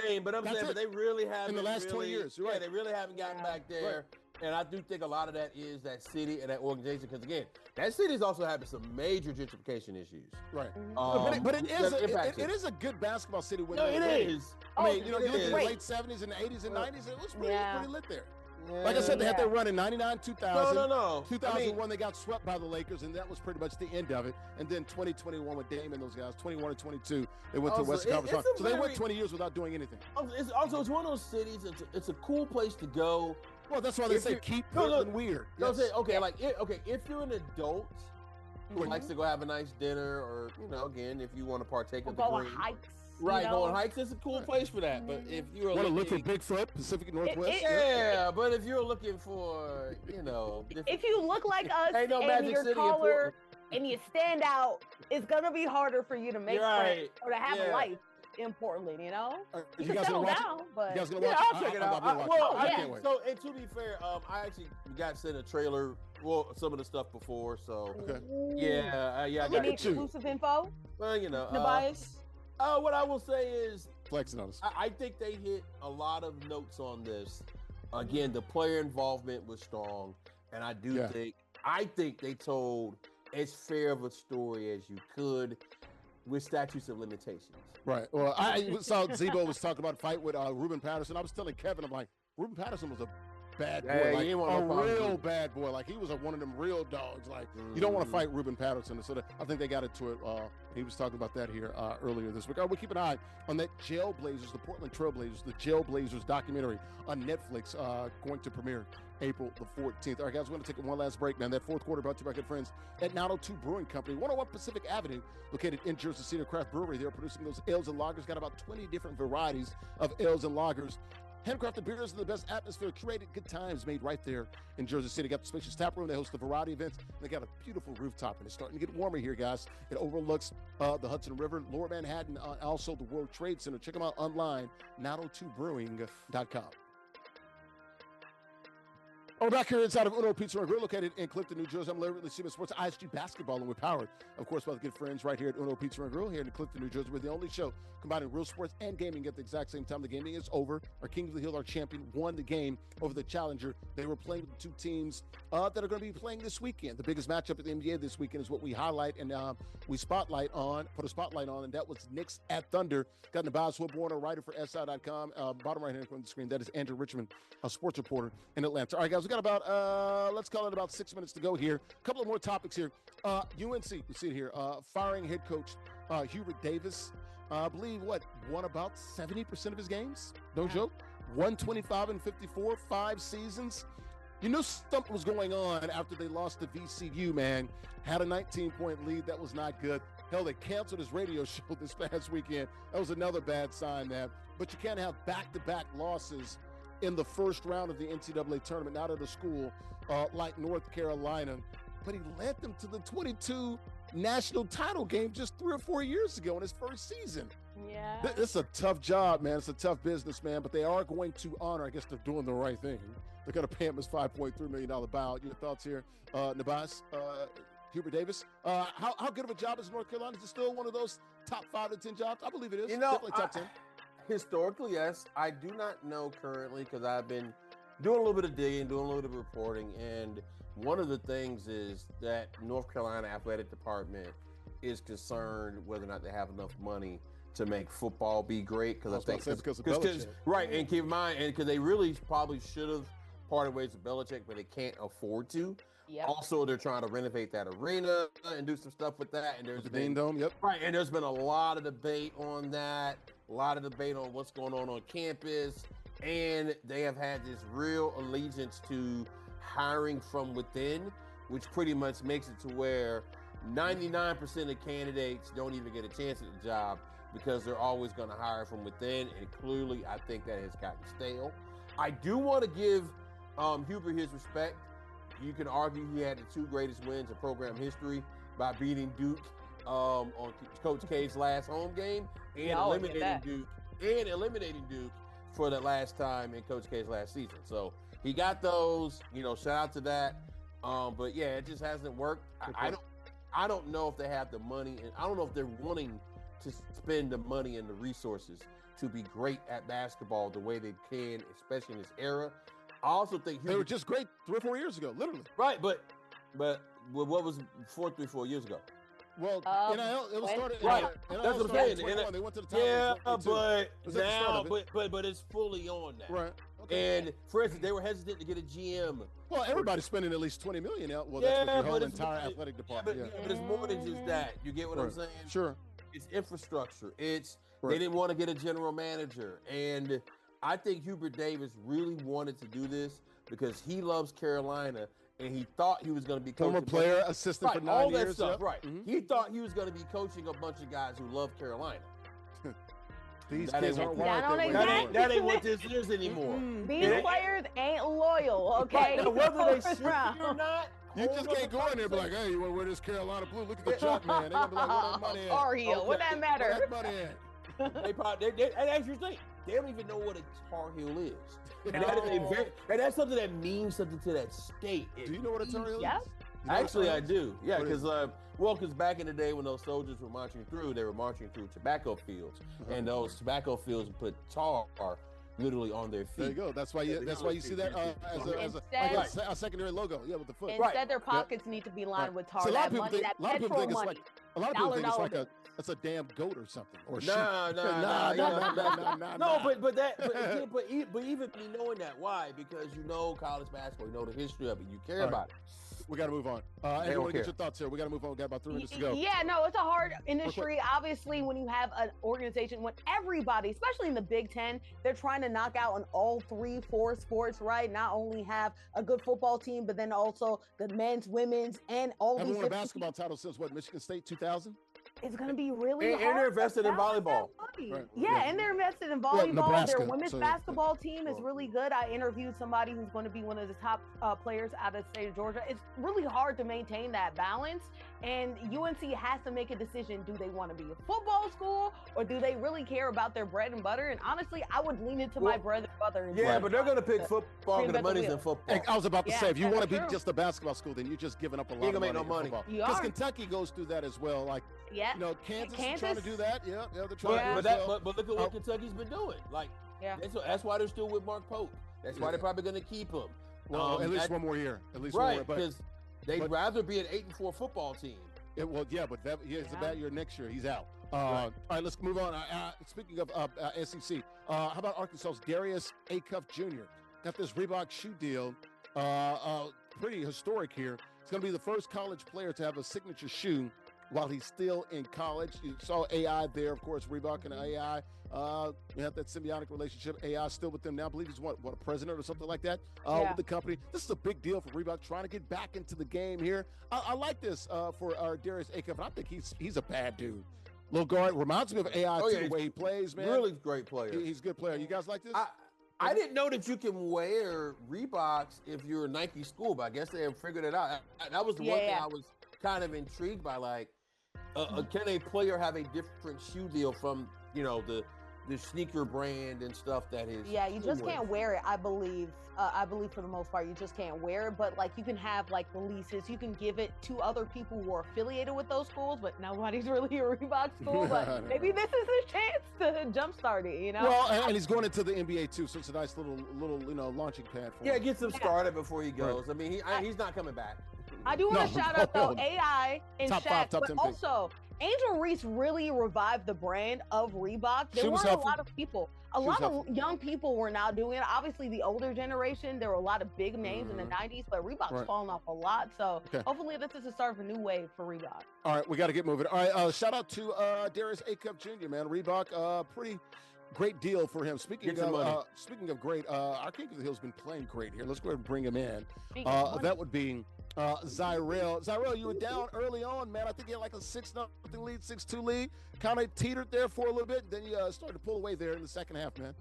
Speaker 2: Dame. But I'm saying, but they really haven't
Speaker 1: in the last 20 years. You're right.
Speaker 2: They really haven't gotten back there. Right. And I do think a lot of that is that city and that organization. Because again, that city is also having some major gentrification issues.
Speaker 1: Right. But it is a good basketball city.
Speaker 2: It is.
Speaker 1: I mean, you look at the late 70s and 80s and 90s. It was pretty lit there.
Speaker 2: Yeah.
Speaker 1: Like I said, they had their run in 99, 2000.
Speaker 2: No.
Speaker 1: 2001, they got swept by the Lakers, and that was pretty much the end of it. And then 2021 with Dame and those guys, 21 and 22, they went to Western Conference Finals. So they went 20 years without doing anything.
Speaker 2: It's one of those cities. It's a cool place to go.
Speaker 1: Well, that's why they say keep Portland weird.
Speaker 2: No, say if you're an adult who likes to go have a nice dinner, or again, if you want to partake of the
Speaker 3: go on hikes.
Speaker 2: Right, going hikes is a cool place for that. But if you're
Speaker 1: want to look for Bigfoot, Pacific Northwest,
Speaker 2: but if you're looking for,
Speaker 3: if you look like us
Speaker 2: and
Speaker 3: you're taller and you stand out, it's gonna be harder for you to make friends or to have a life in Portland. You
Speaker 1: you guys gonna watch
Speaker 3: it? But
Speaker 1: you guys gonna watch it?
Speaker 2: I'll check it out. So, and to be fair, I actually got sent a trailer. Well, some of the stuff before. So I got
Speaker 3: any exclusive info.
Speaker 2: Well,
Speaker 3: Nubyjas.
Speaker 2: What I will say is,
Speaker 1: flexing on us.
Speaker 2: I think they hit a lot of notes on this. Again, the player involvement was strong, and I think they told as fair of a story as you could, with statutes of limitations.
Speaker 1: Right. Well, I saw Zebo was talking about a fight with Ruben Patterson. I was telling Kevin, I'm like, Ruben Patterson was a bad boy, real bad boy. Like he was one of them real dogs. Like you don't want to fight Ruben Patterson. So I think they got into it. He was talking about that here earlier this week. We'll keep an eye on that Jailblazers, the Portland Trailblazers, the Jailblazers documentary on Netflix, going to premiere April the 14th. All right, guys, we're going to take one last break, man. That fourth quarter brought to you by good friends at 902 Brewing Company, 101 Pacific Avenue, located in Jersey City Craft Brewery. They're producing those ales and lagers. Got about 20 different varieties of ales and lagers. Handcrafted beers in the best atmosphere, curated good times made right there in Jersey City. Got the spacious tap room. They host a variety of events. And they got a beautiful rooftop, and it's starting to get warmer here, guys. It overlooks the Hudson River, Lower Manhattan, also the World Trade Center. Check them out online, 902brewing.com. We're back here inside of Uno Pizza and Grill, located in Clifton, New Jersey. I'm Larry Ridley, CBS Sports, ISG Basketball, and we're powered, of course, by the good friends right here at Uno Pizza and Grill here in Clifton, New Jersey. We're the only show combining real sports and gaming at the exact same time. The gaming is over. Our King of the Hill, our champion, won the game over the challenger. They were playing with the two teams that are going to be playing this weekend. The biggest matchup at the NBA this weekend is what we highlight and we put a spotlight on, and that was Knicks at Thunder. Got Nubyjas, Wilborn, a writer for SI.com. Bottom right-hand corner of the screen, that is Andrea Richmond, a sports reporter in Atlanta. All right, guys, we got about let's call it about 6 minutes to go here. A couple of more topics here. UNC, we see it here, firing head coach Hubert Davis. I believe, won about 70% of his games? No joke. 125 and 54, 5 seasons. You knew something was going on after they lost to VCU, man. Had a 19-point lead. That was not good. Hell, they canceled his radio show this past weekend. That was another bad sign, man. But you can't have back-to-back losses in the first round of the NCAA tournament, not at a school like North Carolina. But he led them to the 22 national title game just 3 or 4 years ago in his first season.
Speaker 3: Yeah.
Speaker 1: It's a tough job, man. It's a tough business, man. But they are going to honor, I guess they're doing the right thing. They're going to pay him his $5.3 million buyout. Your thoughts here, Nubyjas, Hubert Davis? How good of a job is North Carolina? Is it still one of those top 5 to 10 jobs? I believe it is. Definitely top 10.
Speaker 2: Historically, yes. I do not know currently because I've been doing a little bit of digging, doing a little bit of reporting, and one of the things is that North Carolina Athletic Department is concerned whether or not they have enough money to make football be great. Because I think
Speaker 1: because of Belichick.
Speaker 2: Right, and keep in mind, and because they really probably should have parted ways with Belichick, but they can't afford to.
Speaker 3: Yep.
Speaker 2: Also, they're trying to renovate that arena and do some stuff with that. And there's
Speaker 1: the Dean Dome, yep.
Speaker 2: Right, and there's been a lot of debate on that, a lot of debate on what's going on campus, and they have had this real allegiance to hiring from within, which pretty much makes it to where 99% of candidates don't even get a chance at the job because they're always going to hire from within, and clearly I think that has gotten stale. I do want to give Hubert his respect. You can argue he had the 2 greatest wins in program history by beating Duke on Coach K's last home game and eliminating Duke for the last time in Coach K's last season. So he got those, shout out to that. But yeah, it just hasn't worked. I don't know if they have the money, and I don't know if they're wanting to spend the money and the resources to be great at basketball the way they can, especially in this era. I also think
Speaker 1: they were just great 3 or 4 years ago, literally.
Speaker 2: Right, but what was 4 years ago?
Speaker 1: Well, NIL, it was started.
Speaker 2: Right,
Speaker 1: NIL
Speaker 2: that's what I'm saying.
Speaker 1: They went to the top.
Speaker 2: But it's fully on now.
Speaker 1: Right. Okay.
Speaker 2: And for instance, they were hesitant to get a GM.
Speaker 1: Well, everybody's spending at least $20 million out. Well, that's what your whole entire athletic department.
Speaker 2: But it's more than just that. You get what I'm saying?
Speaker 1: Sure.
Speaker 2: It's infrastructure. They didn't want to get a general manager, and I think Hubert Davis really wanted to do this because he loves Carolina, and he thought he was going to be coaching.
Speaker 1: Former player, assistant for 9 years.
Speaker 2: All that stuff,
Speaker 1: yep.
Speaker 2: right.
Speaker 1: Mm-hmm.
Speaker 2: He thought he was going to be coaching a bunch of guys who love Carolina.
Speaker 1: These kids aren't wired
Speaker 2: that ain't what this is anymore.
Speaker 3: These players ain't loyal, okay?
Speaker 2: Right. Now, whether they should be or not,
Speaker 1: you just can't go in there and be like, hey, you want to wear this Carolina blue? Look at the truck, man. They're going to be like, where that money at?
Speaker 3: Tar Heel, what that matter?
Speaker 1: Where that money at?
Speaker 2: They probably, and that's your thing. They don't even know what a Tar Heel is. And and that's something that means something to that state.
Speaker 1: Do you know what a Tar Heel is?
Speaker 3: Yes.
Speaker 2: Actually, I do. Yeah, because back in the day when those soldiers were marching through, they were marching through tobacco fields, and those tobacco fields put tar literally on their feet.
Speaker 1: There you go. That's why you see that as a secondary logo. Yeah, with the foot.
Speaker 3: Instead, their pockets need to be lined with tar.
Speaker 1: So a lot of people think
Speaker 3: $1
Speaker 1: it's like that's a damn goat or something. Or
Speaker 2: but even me knowing that, why? Because you know college basketball, you know the history of it, you care about it.
Speaker 1: We got to move on. And I want to get your thoughts here. We got to move on. We got about 3 minutes to go.
Speaker 3: Yeah, no, it's a hard industry. Obviously, when you have an organization, when everybody, especially in the Big Ten, they're trying to knock out on all 3, 4 sports, right? Not only have a good football team, but then also the men's, women's, and all
Speaker 1: these.
Speaker 3: Haven't
Speaker 1: won a basketball title since what? Michigan State 2000.
Speaker 3: It's going to be really hard.
Speaker 2: And they're invested in volleyball.
Speaker 3: Right. Yeah, and they're invested in volleyball. Their women's basketball team is really good. I interviewed somebody who's going to be one of the top players out of the state of Georgia. It's really hard to maintain that balance. And UNC has to make a decision. Do they want to be a football school or do they really care about their bread and butter? And honestly, I would lean into my bread and butter.
Speaker 2: Yeah, but they're going to pick football because the money's in football.
Speaker 1: I was about to say, if you want to be just a basketball school, then you're just giving up a lot of money.
Speaker 2: You ain't going to make no money.
Speaker 1: Because Kentucky goes through that as well. Like, Kansas is trying to do that. Yeah, they're trying
Speaker 2: but look at what Kentucky's been doing. Like, that's why they're still with Mark Pope. That's why they're probably going to keep him.
Speaker 1: Well, at least one more year. At least
Speaker 2: one
Speaker 1: more.
Speaker 2: Because they'd rather be an 8-4 football team.
Speaker 1: But it's a bad year next year. He's out. All right, let's move on. Speaking of SEC, how about Arkansas's Darius Acuff Jr. Got this Reebok shoe deal. Pretty historic here. It's going to be the first college player to have a signature shoe while he's still in college. You saw AI there, of course, Reebok and AI. We have that symbiotic relationship. AI is still with them now. I believe he's what a president or something like that with the company. This is a big deal for Reebok, trying to get back into the game here. I like this for Darius Acuff, and I think he's a bad dude. Little guard reminds me of AI too, the way he plays, man.
Speaker 2: Really great player.
Speaker 1: He's a good player. You guys like this?
Speaker 2: I didn't know that you can wear Reeboks if you're a Nike school, but I guess they have figured it out. That was the one thing I was kind of intrigued by. Like, can a player have a different shoe deal from the the sneaker brand and stuff that is.
Speaker 3: Yeah, you just can't wear it, I believe. I believe for the most part, you just can't wear it. But like, you can have like releases. You can give it to other people who are affiliated with those schools, but nobody's really a Reebok school. But maybe this is his chance to jumpstart it, you know?
Speaker 1: Well, and he's going into the NBA too, so it's a nice little launching pad for him.
Speaker 2: Yeah, it gets him started before he goes. Right. I mean, he's not coming back.
Speaker 3: I do want to shout out though AI and Shaq, but also Angel Reese really revived the brand of Reebok. There weren't a lot of people. A lot of young people were now doing it. Obviously, the older generation, there were a lot of big names in the 90s, but Reebok's fallen off a lot. So hopefully this is the start of a new wave for Reebok.
Speaker 1: All right, we got to get moving. All right, shout out to Darius Acuff Jr, man. Reebok, pretty great deal for him. Speaking of great, our King of the Hill's been playing great here. Let's go ahead and bring him in. That would be JustZyrell. JustZyrell, you were down early on, man. I think you had like a 6-0 lead, 6-2 lead. Kind of teetered there for a little bit. Then you started to pull away there in the second half, man.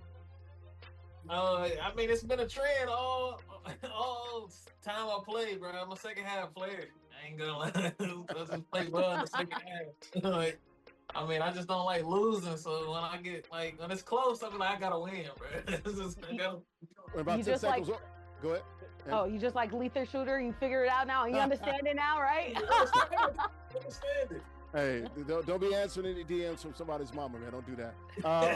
Speaker 5: I mean, it's been a trend all time I played, bro. I'm a second half player. I ain't gonna lie. I just play well in the second half. Like, I mean, I just don't like losing. So when I get when it's close, I'm like, I gotta win, bro.
Speaker 1: About 10 seconds. Go ahead.
Speaker 3: Oh, you just like lethal shooter? You figure it out now and you understand it now, right?
Speaker 5: Understand it.
Speaker 1: Hey, don't be answering any DMs from somebody's mama, man. Don't do that. All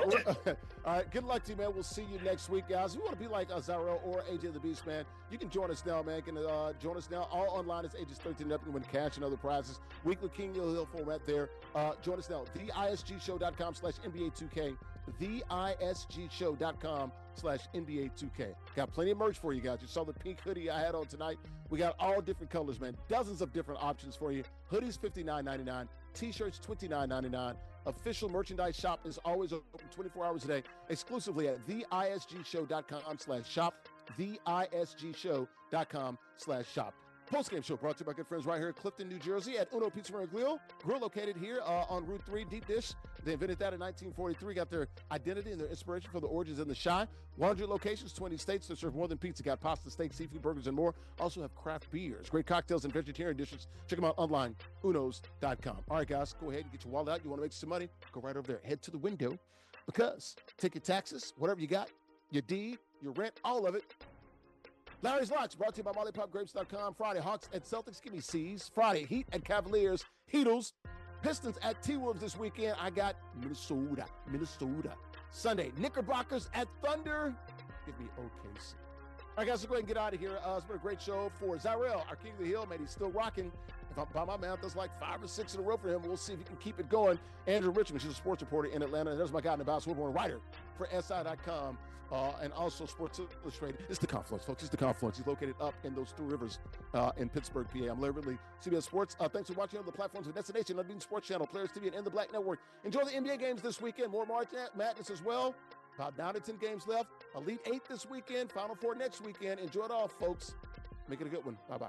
Speaker 1: right, good luck to you, man. We'll see you next week, guys. If you want to be like JustZyrell or AJ the Beast, man, you can join us now, man. You can join us now. All online is ages 13 and up and win cash and other prizes. Weekly King of the Hill format there. Join us now. TheISGShow.com/NBA2K. TheISGShow.com/NBA2K. Got plenty of merch for you guys. You saw the pink hoodie I had on tonight. We got all different colors, man. Dozens of different options for you. Hoodies $59.99. T-shirts $29.99. Official merchandise shop is always open 24 hours a day, exclusively at theisgshow.com/shop. Theisgshow.com/shop. Post-game show brought to you by good friends right here in Clifton, New Jersey at Uno Pizza and Grill. Grill located here on Route 3, deep dish. They invented that in 1943, got their identity and their inspiration for the origins in the Shy. 100 locations, 20 states to serve more than pizza. Got pasta, steak, seafood, burgers, and more. Also have craft beers, great cocktails, and vegetarian dishes. Check them out online, unos.com. All right, guys, go ahead and get your wallet out. You want to make some money? Go right over there. Head to the window because take your taxes, whatever you got, your deed, your rent, all of it. Larry's Lots, brought to you by MollyPopGrapes.com. Friday, Hawks at Celtics. Give me C's. Friday, Heat at Cavaliers. Heatles. Pistons at T-Wolves this weekend. I got Minnesota. Sunday, Knickerbockers at Thunder. Give me OKC. All right, guys, let's go ahead and get out of here. It's been a great show for JustZyrell, our King of the Hill, man. He's still rocking. If I'm by my math, that's like 5 or 6 in a row for him. We'll see if he can keep it going. Andrea Richmond, she's a sports reporter in Atlanta. And there's my guy in the box, Wilborn, writer for SI.com. And also Sports Illustrated. It's the Confluence, folks. It's the Confluence. He's located up in those 2 rivers in Pittsburgh, PA. I'm Larry Ridley, CBS Sports. Thanks for watching on the platforms of Destination, Unbeaten Sports Channel, Players TV, and In the Black Network. Enjoy the NBA games this weekend. More March Madness as well. About 9 to 10 games left. Elite 8 this weekend. Final 4 next weekend. Enjoy it all, folks. Make it a good one. Bye-bye.